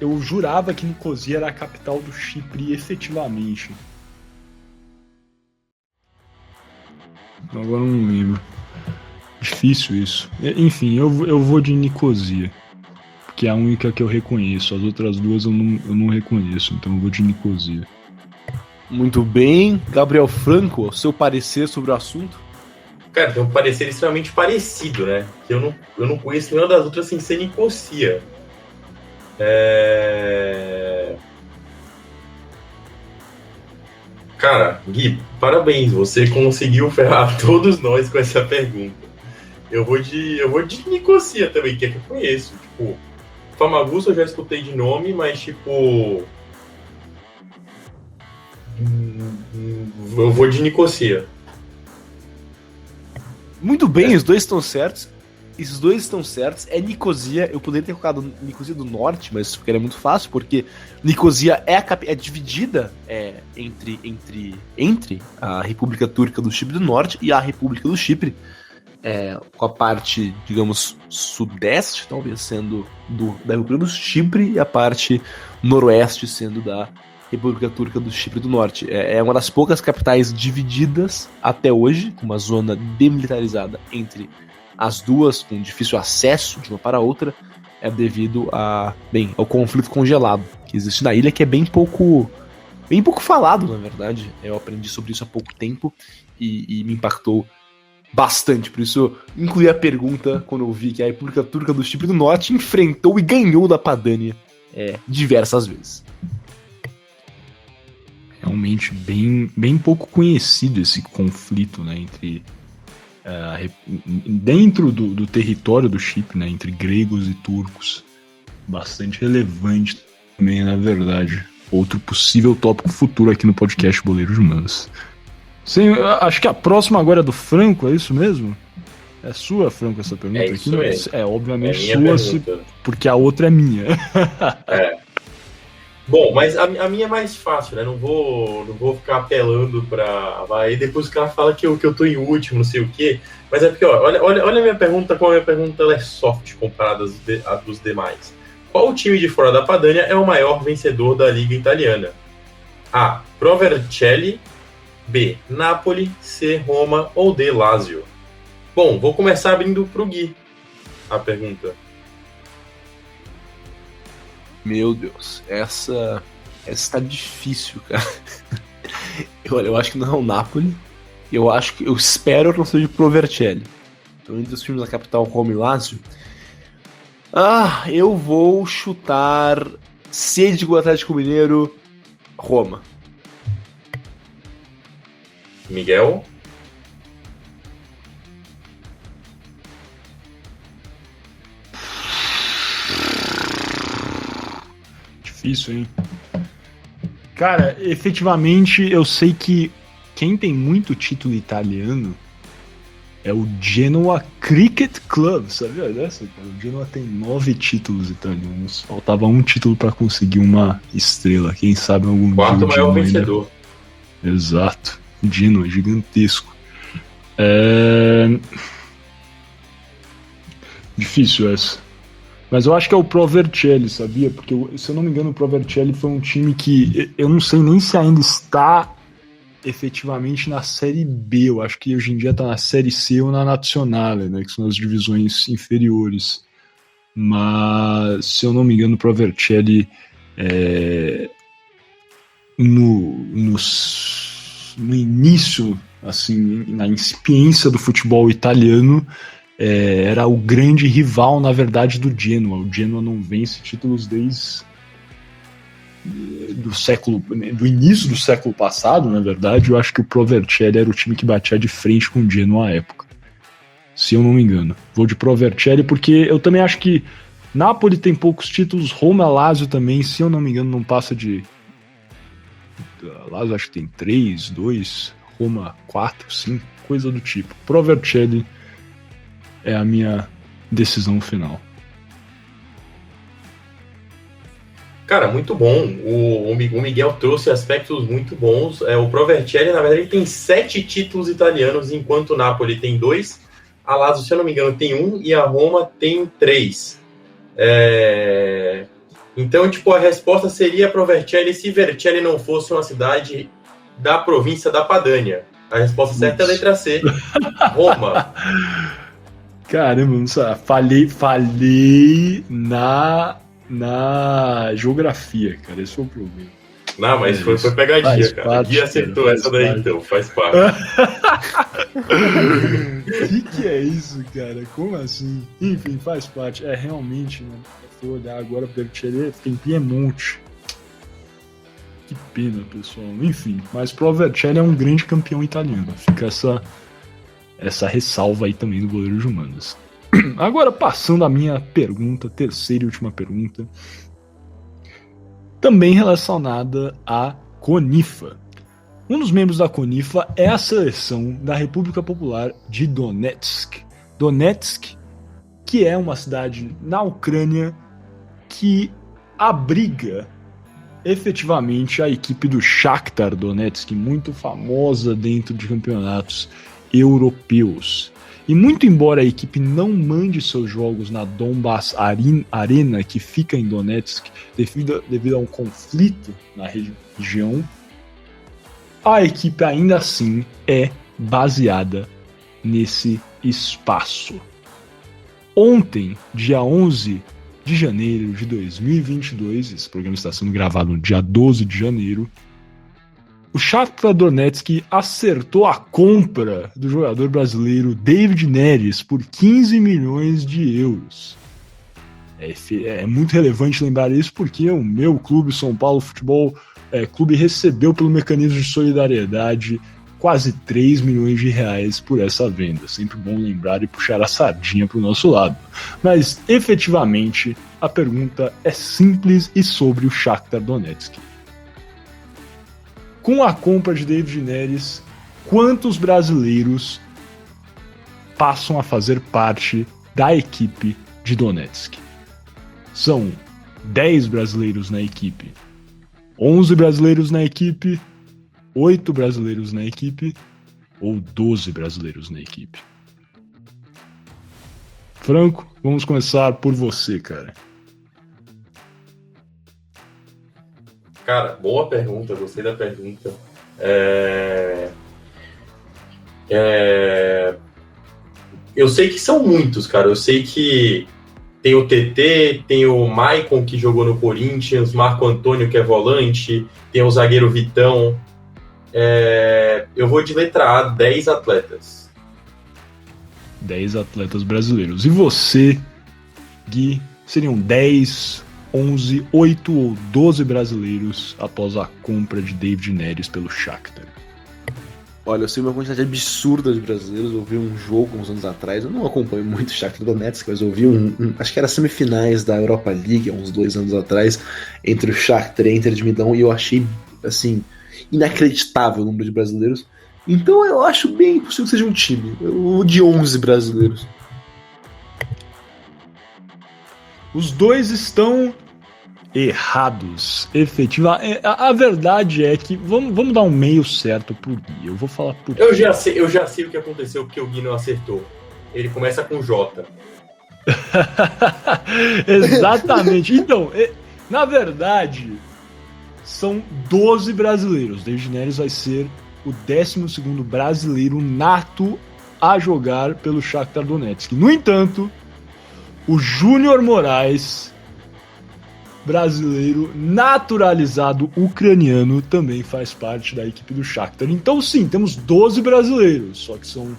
Eu jurava que Nicosia era a capital do Chipre, efetivamente. Agora eu não lembro. Difícil isso. Enfim, eu vou de Nicosia. Que é a única que eu reconheço. As outras duas eu não reconheço. Então eu vou de Nicosia. Muito bem. Gabriel Franco, o seu parecer sobre o assunto? Cara, tem um parecer extremamente parecido, né? Que eu não conheço nenhuma das outras sem ser Nicosia. Cara, Gui, parabéns. Você conseguiu ferrar todos nós com essa pergunta. Eu vou de Nicosia também, que é que eu conheço. Tipo, Famagusta eu já escutei de nome, mas tipo... Eu vou de Nicosia. Muito bem, os dois estão certos. esses dois estão certos. É Nicosia. Eu poderia ter colocado Nicosia do Norte, mas isso ficaria muito fácil, porque Nicosia é dividida entre a República Turca do Chipre do Norte e a República do Chipre, com a parte, digamos, sudeste, talvez, sendo da República do Chipre, e a parte noroeste sendo da República Turca do Chipre do Norte. É uma das poucas capitais divididas até hoje, com uma zona demilitarizada entre as duas, com difícil acesso de uma para a outra, devido ao conflito congelado que existe na ilha, que é bem pouco falado, na verdade. Eu aprendi sobre isso há pouco tempo e me impactou bastante. Por isso eu incluí a pergunta quando eu vi que a República Turca do Chipre do Norte enfrentou e ganhou da Padânia diversas vezes. Realmente bem pouco conhecido esse conflito, né, entre dentro do território do Chipre, né, entre gregos e turcos. Bastante relevante também, na verdade. Outro possível tópico futuro aqui no podcast Boleiros Humanos. Sim, acho que a próxima agora é do Franco, é isso mesmo? É sua, Franco, essa pergunta? É isso aqui? mesmo. Obviamente sua, porque a outra é minha. Bom, mas a minha é mais fácil, né? Não vou ficar apelando pra... Aí depois o cara fala que eu tô em último, não sei o quê. Mas é porque, ó, olha a minha pergunta, como a minha pergunta ela é soft comparada à dos demais. Qual time de fora da Padânia é o maior vencedor da Liga Italiana? A. Pro Vercelli. B. Napoli. C. Roma. Ou D. Lazio? Bom, vou começar abrindo pro Gui a pergunta. Meu Deus, essa tá difícil, cara. Eu acho que não é o Napoli. Eu espero que não seja o Pro Vercelli. Então, entre os times da capital, Roma e Lazio. Eu vou chutar C de Atlético Mineiro, Roma. Miguel? Difícil, hein? Cara, efetivamente eu sei que quem tem muito título italiano é o Genoa Cricket Club, sabia dessa? Cara? O Genoa tem 9 títulos italianos. Faltava um título para conseguir uma estrela. Quem sabe algum Quarto dia. Maior vencedor. Exato. Genoa, gigantesco. Difícil essa. Mas eu acho que é o Pro Vercelli, sabia? Porque, se eu não me engano, o Pro Vercelli foi um time que eu não sei nem se ainda está efetivamente na Série B. Eu acho que hoje em dia está na Série C ou na Nazionale, né? Que são as divisões inferiores. Mas, se eu não me engano, o Pro Vercelli no início, assim, na incipiência do futebol italiano, era o grande rival, na verdade, do Genoa. O Genoa não vence títulos desde do início do século passado, na verdade. Eu acho que o Pro Vercelli era o time que batia de frente com o Genoa à época, se eu não me engano. Vou de Pro Vercelli porque eu também acho que Napoli tem poucos títulos, Roma, Lazio também, se eu não me engano, não passa de... Lazio acho que tem 3, 2, Roma 4, 5, coisa do tipo. Pro Vercelli é a minha decisão final. Cara, muito bom. O Miguel trouxe aspectos muito bons. O Pro Vercelli, na verdade, tem 7 títulos italianos, enquanto o Napoli tem 2. A Lazio, se eu não me engano, tem 1 e a Roma tem 3. Então, tipo, a resposta seria Pro Vercelli se Vercelli não fosse uma cidade da província da Padânia. A resposta certa é a letra C. Roma. Caramba, não sei. Falei na geografia, cara. Esse foi o problema. Não, mas foi pegadinha, faz cara. Parte, Gui acertou cara, essa daí, parte. então. Faz parte. Que é isso, cara? Como assim? Enfim, faz parte. Realmente, né? Se eu olhar agora, Vercelli fica em Piemonte. Que pena, pessoal. Enfim, mas Pro Vercelli é um grande campeão italiano. Fica essa ressalva aí também do goleiro de Humanas. Agora, passando a minha pergunta, terceira e última pergunta, também relacionada à CONIFA. Um dos membros da CONIFA é a seleção da República Popular de Donetsk. Donetsk que é uma cidade na Ucrânia que abriga efetivamente a equipe do Shakhtar Donetsk, muito famosa dentro de campeonatos europeus. E muito embora a equipe não mande seus jogos na Donbass Arena, que fica em Donetsk, devido a um conflito na região, a equipe ainda assim é baseada nesse espaço. Ontem, dia 11 de janeiro de 2022, esse programa está sendo gravado no dia 12 de janeiro, o Shakhtar Donetsk acertou a compra do jogador brasileiro David Neres por 15 milhões de euros. É muito relevante lembrar isso porque o meu clube, São Paulo Futebol Clube, recebeu pelo mecanismo de solidariedade quase 3 milhões de reais por essa venda. Sempre bom lembrar e puxar a sardinha para o nosso lado. Mas, efetivamente, a pergunta é simples e sobre o Shakhtar Donetsk. Com a compra de David Neres, quantos brasileiros passam a fazer parte da equipe de Donetsk? São 10 brasileiros na equipe, 11 brasileiros na equipe, 8 brasileiros na equipe ou 12 brasileiros na equipe? Franco, vamos começar por você, cara. Cara, boa pergunta, gostei da pergunta. Eu sei que são muitos, cara. Eu sei que tem o TT, tem o Maicon, que jogou no Corinthians, Marco Antônio, que é volante, tem o zagueiro Vitão. Eu vou de letra A, 10 atletas. 10 atletas brasileiros. E você, Gui, seriam 10, 11, 8 ou 12 brasileiros após a compra de David Neres pelo Shakhtar? Olha, eu sei uma quantidade absurda de brasileiros. Eu vi um jogo uns anos atrás, eu não acompanho muito o Shakhtar Donetsk, mas eu vi acho que era semifinais da Europa League, há uns 2 anos atrás, entre o Shakhtar e a Inter de Milão, e eu achei, assim, inacreditável o número de brasileiros. Então eu acho bem possível que seja um time. Eu de 11 brasileiros. Os dois estão errados. A verdade é que vamos dar um meio certo pro Gui. Eu vou falar por Eu já sei o que aconteceu porque o Gui não acertou. Ele começa com J. Exatamente. Então, na verdade, são 12 brasileiros. David Neres vai ser o 12º brasileiro nato a jogar pelo Shakhtar Donetsk. No entanto, o Júnior Moraes, brasileiro naturalizado ucraniano, também faz parte da equipe do Shakhtar. Então sim, temos 12 brasileiros, só que são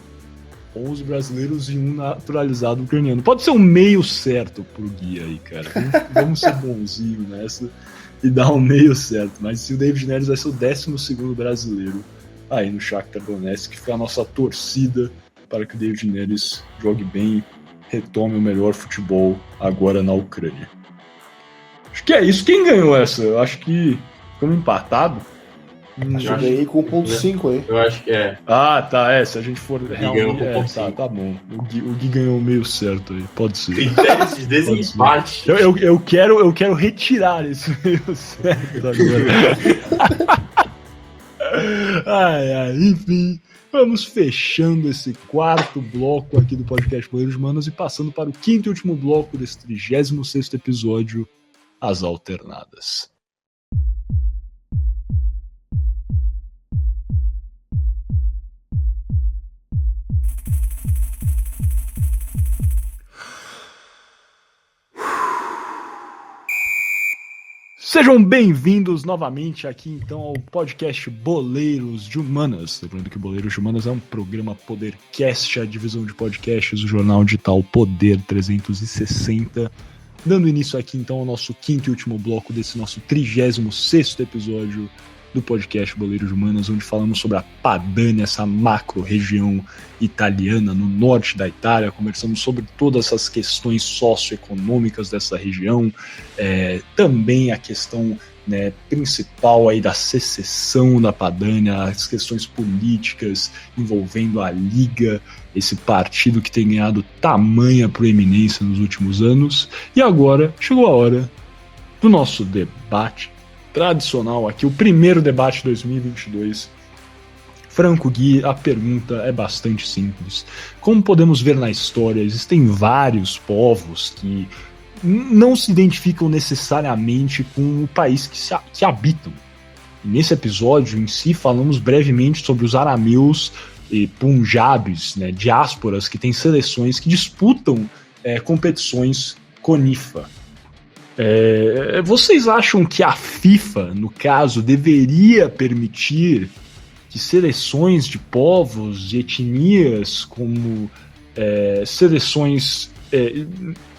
11 brasileiros e um naturalizado ucraniano. Pode ser um meio certo pro Gui aí, cara. Vamos ser bonzinho nessa e dar um meio certo. Mas se o David Neres vai ser o 12º brasileiro aí no Shakhtar Donetsk, que fica a nossa torcida para que o David Neres jogue bem, retome o melhor futebol agora na Ucrânia. Acho que é isso. Quem ganhou essa? Eu acho que ficamos empatados. Acho que ganhei com 1.5 aí. Eu acho que é. Ah, tá. Se a gente for realmente. Ganhou Tá bom. O Gui ganhou meio certo aí. Pode ser. Critérios de desempate. Eu quero retirar esse meio certo agora. Enfim. Vamos fechando esse 4º bloco aqui do podcast Boleiros Manos e passando para o 5º e último bloco desse 36º episódio, As Alternadas. Sejam bem-vindos novamente aqui, então, ao podcast Boleiros de Humanas. Lembrando que Boleiros de Humanas é um programa Podercast, a divisão de podcasts do jornal digital Poder 360. Dando início aqui, então, ao nosso 5º e último bloco desse nosso 36º episódio do podcast Boleiros de Humanas, onde falamos sobre a Padania, essa macro-região italiana no norte da Itália. Conversamos sobre todas essas questões socioeconômicas dessa região, também a questão, né, principal aí da secessão da Padania, as questões políticas envolvendo a Liga esse partido que tem ganhado tamanha proeminência nos últimos anos. E agora chegou a hora do nosso debate tradicional aqui, o primeiro debate de 2022. Franco Gui, a pergunta é bastante simples. Como podemos ver na história, existem vários povos que não se identificam necessariamente com o país que habitam. E nesse episódio em si falamos brevemente sobre os arameus e punjabis, né, diásporas que têm seleções que disputam competições CONIFA. Vocês acham que a FIFA, no caso, deveria permitir que seleções de povos e etnias, como seleções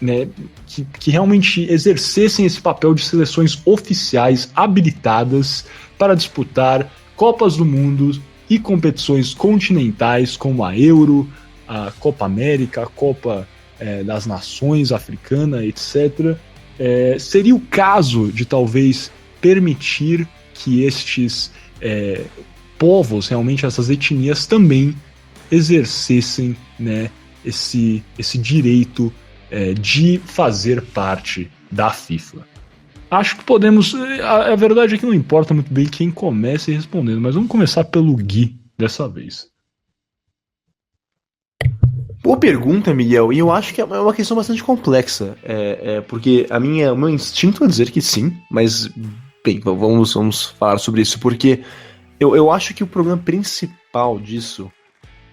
né, que realmente exercessem esse papel de seleções oficiais habilitadas para disputar Copas do Mundo e competições continentais como a Euro, a Copa América, a Copa das Nações Africana, etc. Seria o caso de talvez permitir que estes povos, realmente essas etnias, também exercessem, né, esse direito de fazer parte da FIFA. Acho que podemos... A verdade é que não importa muito bem quem comece respondendo, mas vamos começar pelo Gui dessa vez. Boa pergunta, Miguel, e eu acho que é uma questão bastante complexa, porque o meu instinto é dizer que sim, mas, bem, vamos falar sobre isso, porque eu acho que o problema principal disso,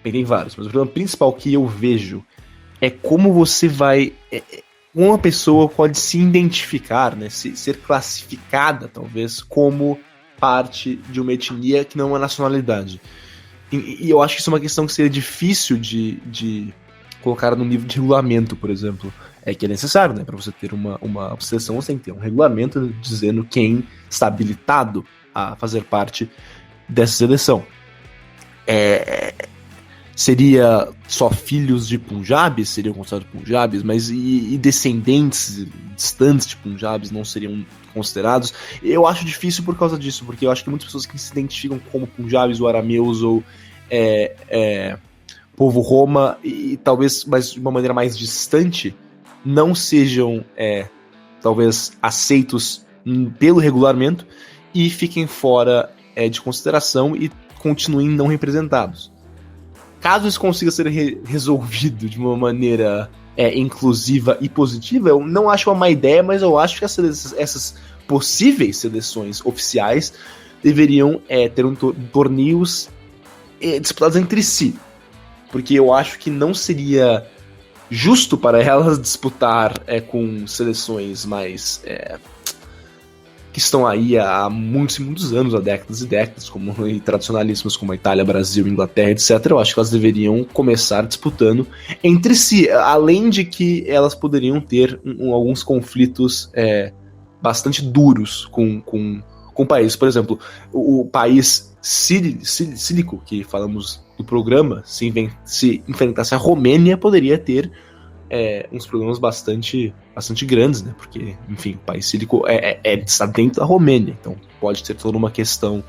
bem, tem vários, mas o problema principal que eu vejo é como você vai... uma pessoa pode se identificar, né, ser classificada, talvez, como parte de uma etnia que não é uma nacionalidade. E eu acho que isso é uma questão que seria difícil de colocar no nível de regulamento, por exemplo. Que é necessário, né? Para você ter uma seleção, você tem que ter um regulamento dizendo quem está habilitado a fazer parte dessa seleção. Seria só filhos de Punjabis, seriam considerados Punjabis, mas e descendentes distantes de Punjabis não seriam considerados? Eu acho difícil por causa disso, porque eu acho que muitas pessoas que se identificam como Punjabis ou arameus ou povo Roma, e talvez mas de uma maneira mais distante, não sejam talvez aceitos pelo regulamento e fiquem fora de consideração e continuem não representados. Caso isso consiga ser resolvido de uma maneira inclusiva e positiva, eu não acho uma má ideia, mas eu acho que essas possíveis seleções oficiais deveriam ter torneios disputados entre si. Porque eu acho que não seria justo para elas disputar com seleções mais... que estão aí há muitos e muitos anos, há décadas e décadas, como tradicionalíssimos como a Itália, Brasil, Inglaterra, etc. Eu acho que elas deveriam começar disputando entre si, além de que elas poderiam ter alguns conflitos bastante duros com países. Por exemplo, o país sílico, que falamos do programa, se enfrentasse a Romênia, poderia ter uns problemas bastante grandes, né? Porque, enfim, o país sílico está dentro da Romênia, então pode ter toda uma questão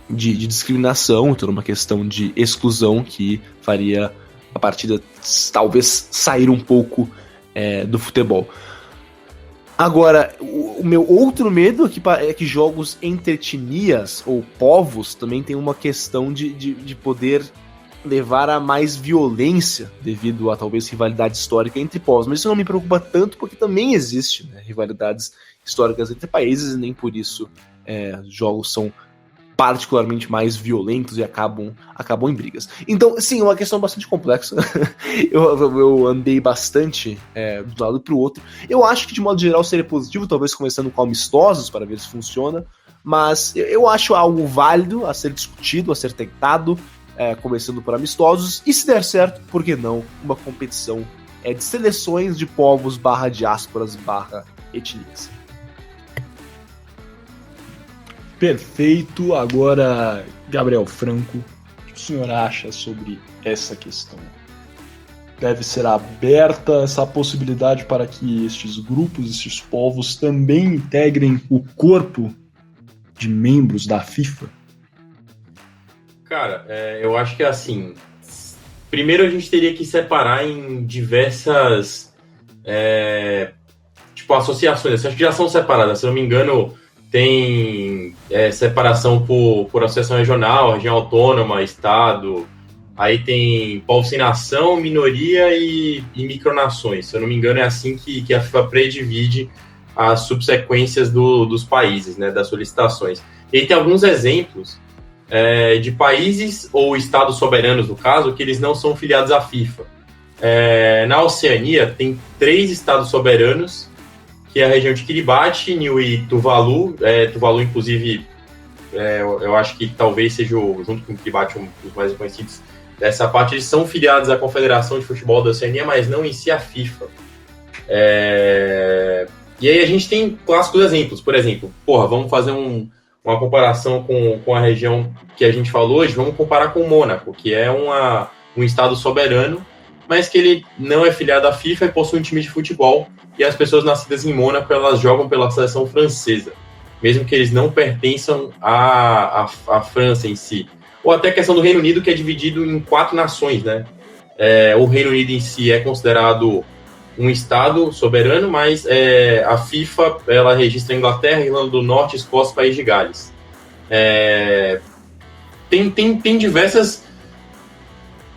de discriminação, toda uma questão de exclusão que faria a partida talvez sair um pouco do futebol. Agora, o meu outro medo é que jogos entre etnias ou povos também tem uma questão de poder levar a mais violência devido a talvez rivalidade histórica entre povos, mas isso não me preocupa tanto porque também existe, né, rivalidades históricas entre países e nem por isso jogos são particularmente mais violentos e acabam em brigas. Então, sim, é uma questão bastante complexa. eu andei bastante de um lado para o outro. Eu acho que de modo geral seria positivo, talvez começando com amistosos para ver se funciona, mas eu acho algo válido a ser discutido, a ser tentado, começando por amistosos, e se der certo, por que não, uma competição de seleções de povos / diásporas / etnias. Perfeito. Agora, Gabriel Franco, o que o senhor acha sobre essa questão? Deve ser aberta essa possibilidade para que estes grupos, estes povos também integrem o corpo de membros da FIFA? Cara, eu acho que assim, primeiro a gente teria que separar em diversas associações. Acho que já são separadas, se não me engano, tem separação por associação regional, região autônoma, estado. Aí tem povos sem nação, minoria e micronações. Se eu não me engano, é assim que a FIFA predivide as subsequências dos países, né, das solicitações. E aí tem alguns exemplos de países ou estados soberanos, no caso, que eles não são filiados à FIFA. Na Oceania, tem 3 estados soberanos, que é a região de Kiribati, Niue e Tuvalu. Tuvalu, inclusive, eu acho que talvez seja, junto com o Kiribati, um dos mais conhecidos dessa parte. Eles são filiados à Confederação de Futebol da Oceania, mas não em si à FIFA. E aí a gente tem clássicos exemplos. Por exemplo, vamos fazer uma comparação com a região que a gente falou hoje. Vamos comparar com o Mônaco, que é um estado soberano, mas que ele não é filiado à FIFA e possui um time de futebol. E as pessoas nascidas em Mônaco, elas jogam pela seleção francesa, mesmo que eles não pertençam à França em si. Ou até a questão do Reino Unido, que é dividido em 4 nações, né? O Reino Unido em si é considerado um estado soberano, mas a FIFA, ela registra a Inglaterra, Irlanda do Norte, Escócia e País de Gales. Tem diversas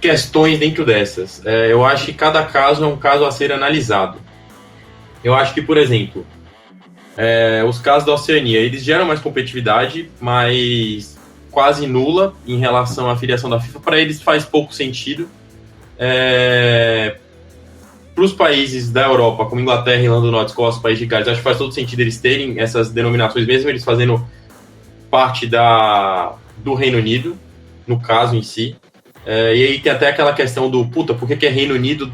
questões dentro dessas. Eu acho que cada caso é um caso a ser analisado. Eu acho que, por exemplo, os casos da Oceania, eles geram mais competitividade, mas quase nula em relação à filiação da FIFA. Para eles faz pouco sentido. Para os países da Europa, como Inglaterra, Irlanda do Norte, Escócia, País de Gales, acho que faz todo sentido eles terem essas denominações, mesmo eles fazendo parte do Reino Unido, no caso em si. E aí tem até aquela questão do, por que é Reino Unido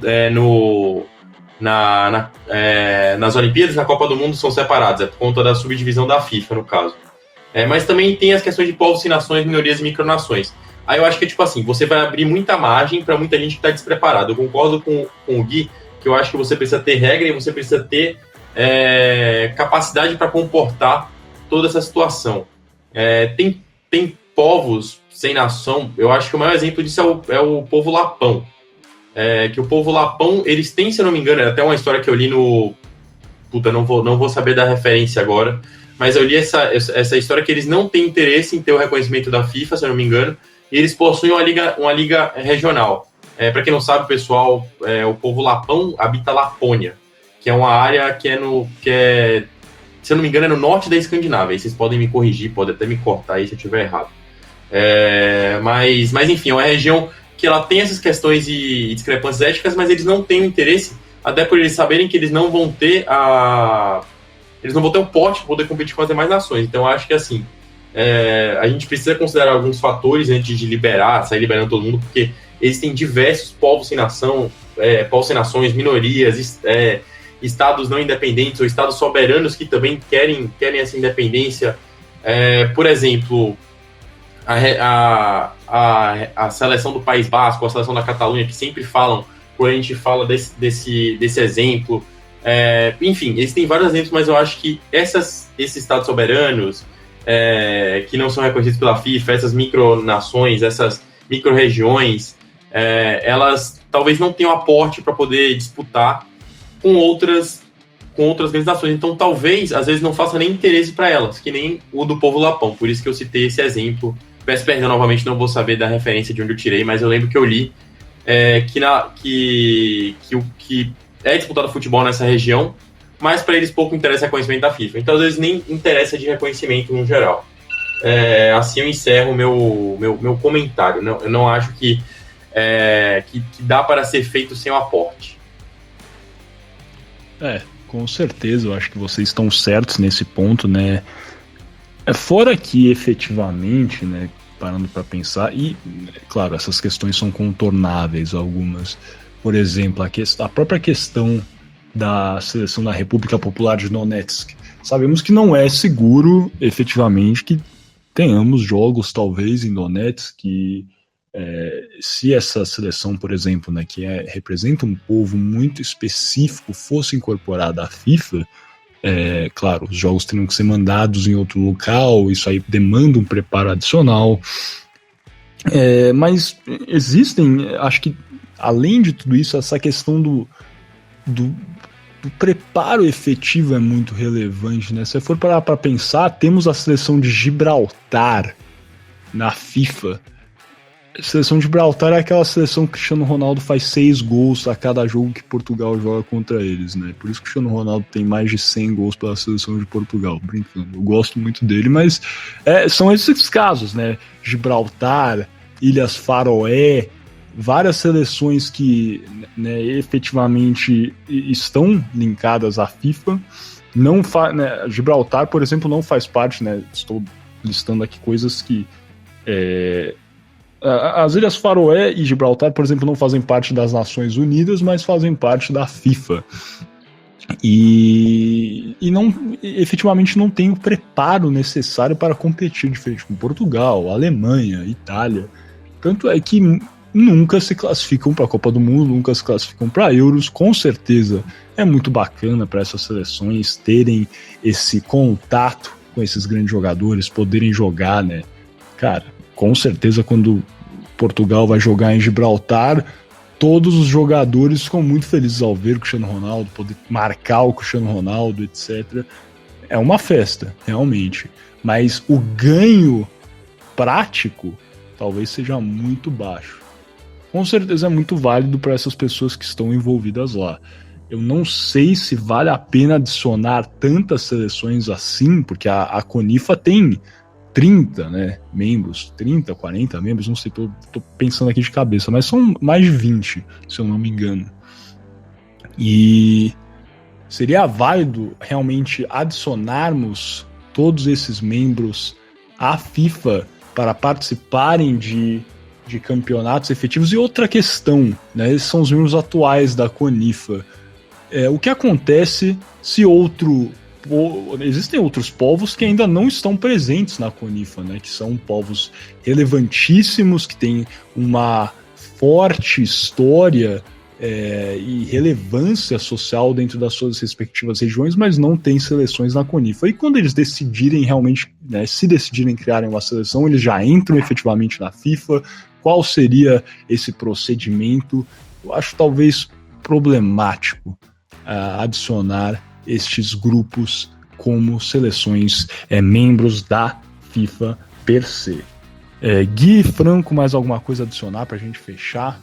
nas Olimpíadas, na Copa do Mundo são separados? É por conta da subdivisão da FIFA, no caso. Mas também tem as questões de povos sem nações, minorias e micronações. Aí eu acho que você vai abrir muita margem para muita gente que está despreparada. Eu concordo com o Gui, que eu acho que você precisa ter regra e você precisa ter capacidade para comportar toda essa situação. Tem povos sem nação. Eu acho que o maior exemplo disso é o povo Lapão. Que o povo Lapão, eles têm, se eu não me engano, é até uma história que eu li no... não vou saber da referência agora, mas eu li essa história que eles não têm interesse em ter o reconhecimento da FIFA, se eu não me engano, e eles possuem uma liga regional. Para quem não sabe, pessoal, o povo Lapão habita Lapônia, que é uma área que se eu não me engano, é no norte da Escandinávia. Aí vocês podem me corrigir, podem até me cortar aí se eu estiver errado. Mas enfim, é uma região que ela tem essas questões e discrepâncias éticas, mas eles não têm o interesse, até por eles saberem que eles não vão ter o porte para poder competir com as demais nações. Então, eu acho que assim, a gente precisa considerar alguns fatores antes de sair liberando todo mundo, porque existem diversos povos sem nação, povos sem nações, minorias, estados não independentes ou estados soberanos que também querem essa independência. Por exemplo, a seleção do País Basco, a seleção da Catalunha, que sempre falam, quando a gente fala desse exemplo. Enfim, existem vários exemplos, mas eu acho que esses estados soberanos que não são reconhecidos pela FIFA, essas micronações, essas micro-regiões, elas talvez não tenham aporte para poder disputar com outras grandes nações. Então, talvez, às vezes, não faça nem interesse para elas, que nem o do povo Lapão. Por isso que eu citei esse exemplo. Peço perdão novamente, não vou saber da referência de onde eu tirei, mas eu lembro que eu li que é disputado futebol nessa região, mas para eles pouco interessa reconhecimento da FIFA. Então, às vezes, nem interessa de reconhecimento no geral. Assim eu encerro o meu comentário. Eu não acho que dá para ser feito sem o aporte. Com certeza, eu acho que vocês estão certos nesse ponto, né? Fora que, efetivamente, né, parando para pensar, e, claro, essas questões são contornáveis, algumas. Por exemplo, a própria questão da seleção da República Popular de Donetsk. Sabemos que não é seguro, efetivamente, que tenhamos jogos, talvez, em Donetsk, que se essa seleção, por exemplo, né, que representa um povo muito específico, fosse incorporada à FIFA, claro, os jogos teriam que ser mandados em outro local, isso aí demanda um preparo adicional. Mas existem, acho que além de tudo isso, essa questão do preparo efetivo é muito relevante, né? Se você for parar para pensar, temos a seleção de Gibraltar na FIFA. A seleção de Gibraltar é aquela seleção que o Cristiano Ronaldo faz 6 gols a cada jogo que Portugal joga contra eles, né? Por isso que o Cristiano Ronaldo tem mais de 100 gols pela seleção de Portugal, brincando. Eu gosto muito dele, mas são esses casos, né? Gibraltar, Ilhas Faroé, várias seleções que, né, efetivamente estão linkadas à FIFA. Né, Gibraltar, por exemplo, não faz parte, né? Estou listando aqui coisas que as Ilhas Faroé e Gibraltar, por exemplo, não fazem parte das Nações Unidas, mas fazem parte da FIFA. E efetivamente não tem o preparo necessário para competir, diferente com Portugal, Alemanha, Itália. Tanto é que nunca se classificam para a Copa do Mundo, nunca se classificam para Euros. Com certeza é muito bacana para essas seleções terem esse contato com esses grandes jogadores, poderem jogar, né? Cara, com certeza quando Portugal vai jogar em Gibraltar, todos os jogadores ficam muito felizes ao ver o Cristiano Ronaldo, poder marcar o Cristiano Ronaldo, etc. É uma festa, realmente. Mas o ganho prático talvez seja muito baixo. Com certeza é muito válido para essas pessoas que estão envolvidas lá. Eu não sei se vale a pena adicionar tantas seleções assim, porque a CONIFA tem 30, né, membros, 30, 40 membros, não sei, tô pensando aqui de cabeça, mas são mais de 20, se eu não me engano. E seria válido realmente adicionarmos todos esses membros à FIFA para participarem de campeonatos efetivos. E outra questão, né, esses são os membros atuais da CONIFA. O que acontece se existem outros povos que ainda não estão presentes na CONIFA, né, que são povos relevantíssimos, que têm uma forte história e relevância social dentro das suas respectivas regiões, mas não têm seleções na CONIFA. E quando eles decidirem realmente, né, se decidirem criarem uma seleção, eles já entram efetivamente na FIFA. Qual seria esse procedimento? Eu acho talvez problemático adicionar estes grupos como seleções membros da FIFA per se. Gui, Franco, mais alguma coisa a adicionar para a gente fechar?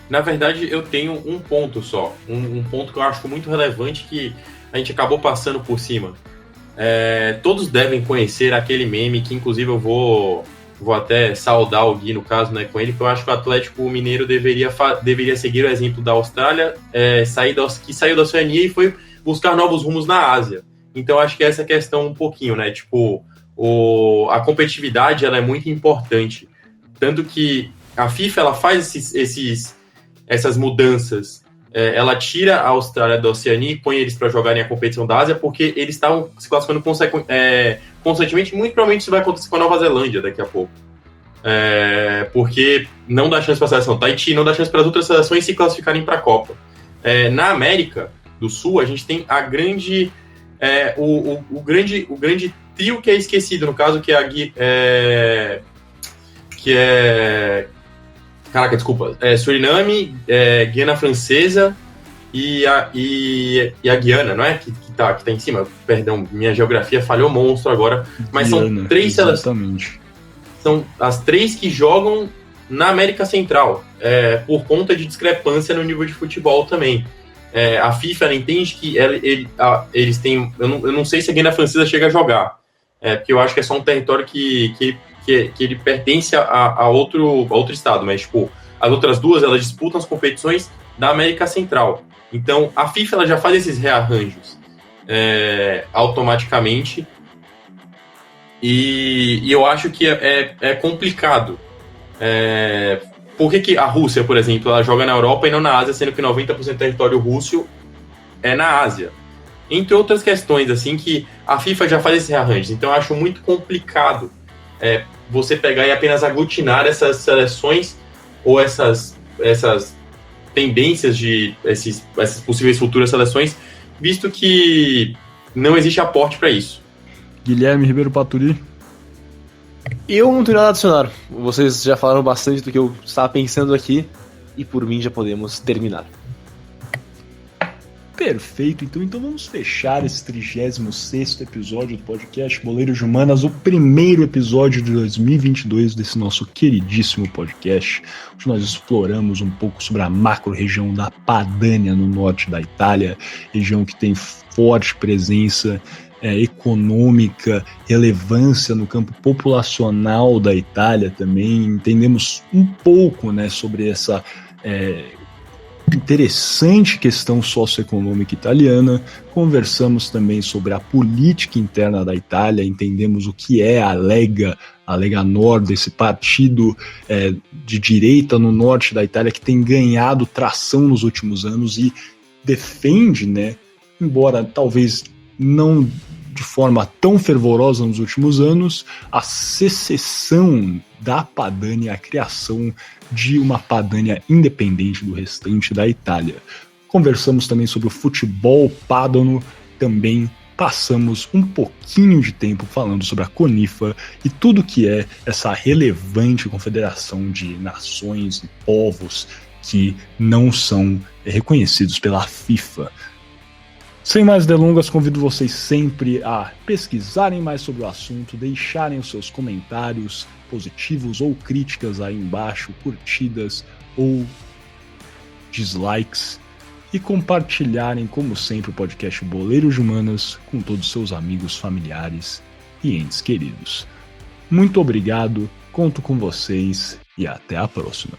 Na verdade, eu tenho um ponto só. Um ponto que eu acho muito relevante que a gente acabou passando por cima. Todos devem conhecer aquele meme que, inclusive, eu vou até saudar o Gui, no caso, né, com ele, que eu acho que o Atlético Mineiro deveria seguir o exemplo da Austrália, que saiu da Oceania e foi buscar novos rumos na Ásia. Então, acho que essa questão um pouquinho, né, tipo, a competitividade, ela é muito importante. Tanto que a FIFA, ela faz essas mudanças. Ela tira a Austrália da Oceania e põe eles para jogarem a competição da Ásia, porque eles estavam se classificando constantemente. Muito provavelmente isso vai acontecer com a Nova Zelândia daqui a pouco. Porque não dá chance para a seleção Tahiti, não dá chance para as outras seleções se classificarem para a Copa. Na América do Sul, a gente tem o grande trio que é esquecido, no caso, que é Caraca, desculpa. Suriname, Guiana Francesa e a Guiana, não é? Que tá em cima. Perdão, minha geografia falhou monstro agora. Mas Guiana, são 3 seleções. São as 3 que jogam na América Central, por conta de discrepância no nível de futebol também. A FIFA, ela entende que eles têm... Eu não sei se a Guiana Francesa chega a jogar, porque eu acho que é só um território que ele pertence a outro estado, mas tipo, as outras 2, elas disputam as competições da América Central. Então, a FIFA, ela já faz esses rearranjos automaticamente, e eu acho que é complicado. Por que a Rússia, por exemplo, ela joga na Europa e não na Ásia, sendo que 90% do território russo é na Ásia? Entre outras questões, assim, que a FIFA já faz esses rearranjos. Então, eu acho muito complicado você pegar e apenas aglutinar essas seleções ou essas tendências de essas possíveis futuras seleções, visto que não existe aporte para isso. Guilherme Ribeiro Paturi. Eu não tenho nada a adicionar. Vocês já falaram bastante do que eu estava pensando aqui. e por mim já podemos terminar. Perfeito, então vamos fechar esse 36º episódio do podcast Boleiros de Humanas, o primeiro episódio de 2022 desse nosso queridíssimo podcast, onde nós exploramos um pouco sobre a macro-região da Padania, no norte da Itália, região que tem forte presença econômica, relevância no campo populacional da Itália também. Entendemos um pouco, né, sobre essa interessante questão socioeconômica italiana. Conversamos também sobre a política interna da Itália, entendemos o que é a Lega Nord, esse partido de direita no norte da Itália que tem ganhado tração nos últimos anos e defende, né, embora talvez não de forma tão fervorosa nos últimos anos, a secessão da Padania, a criação de uma Padania independente do restante da Itália. Conversamos também sobre o futebol padano, também passamos um pouquinho de tempo falando sobre a CONIFA e tudo que é essa relevante confederação de nações e povos que não são reconhecidos pela FIFA. Sem mais delongas, convido vocês sempre a pesquisarem mais sobre o assunto, deixarem os seus comentários positivos ou críticas aí embaixo, curtidas ou dislikes, e compartilharem, como sempre, o podcast Boleiros de Humanas com todos os seus amigos, familiares e entes queridos. Muito obrigado, conto com vocês e até a próxima.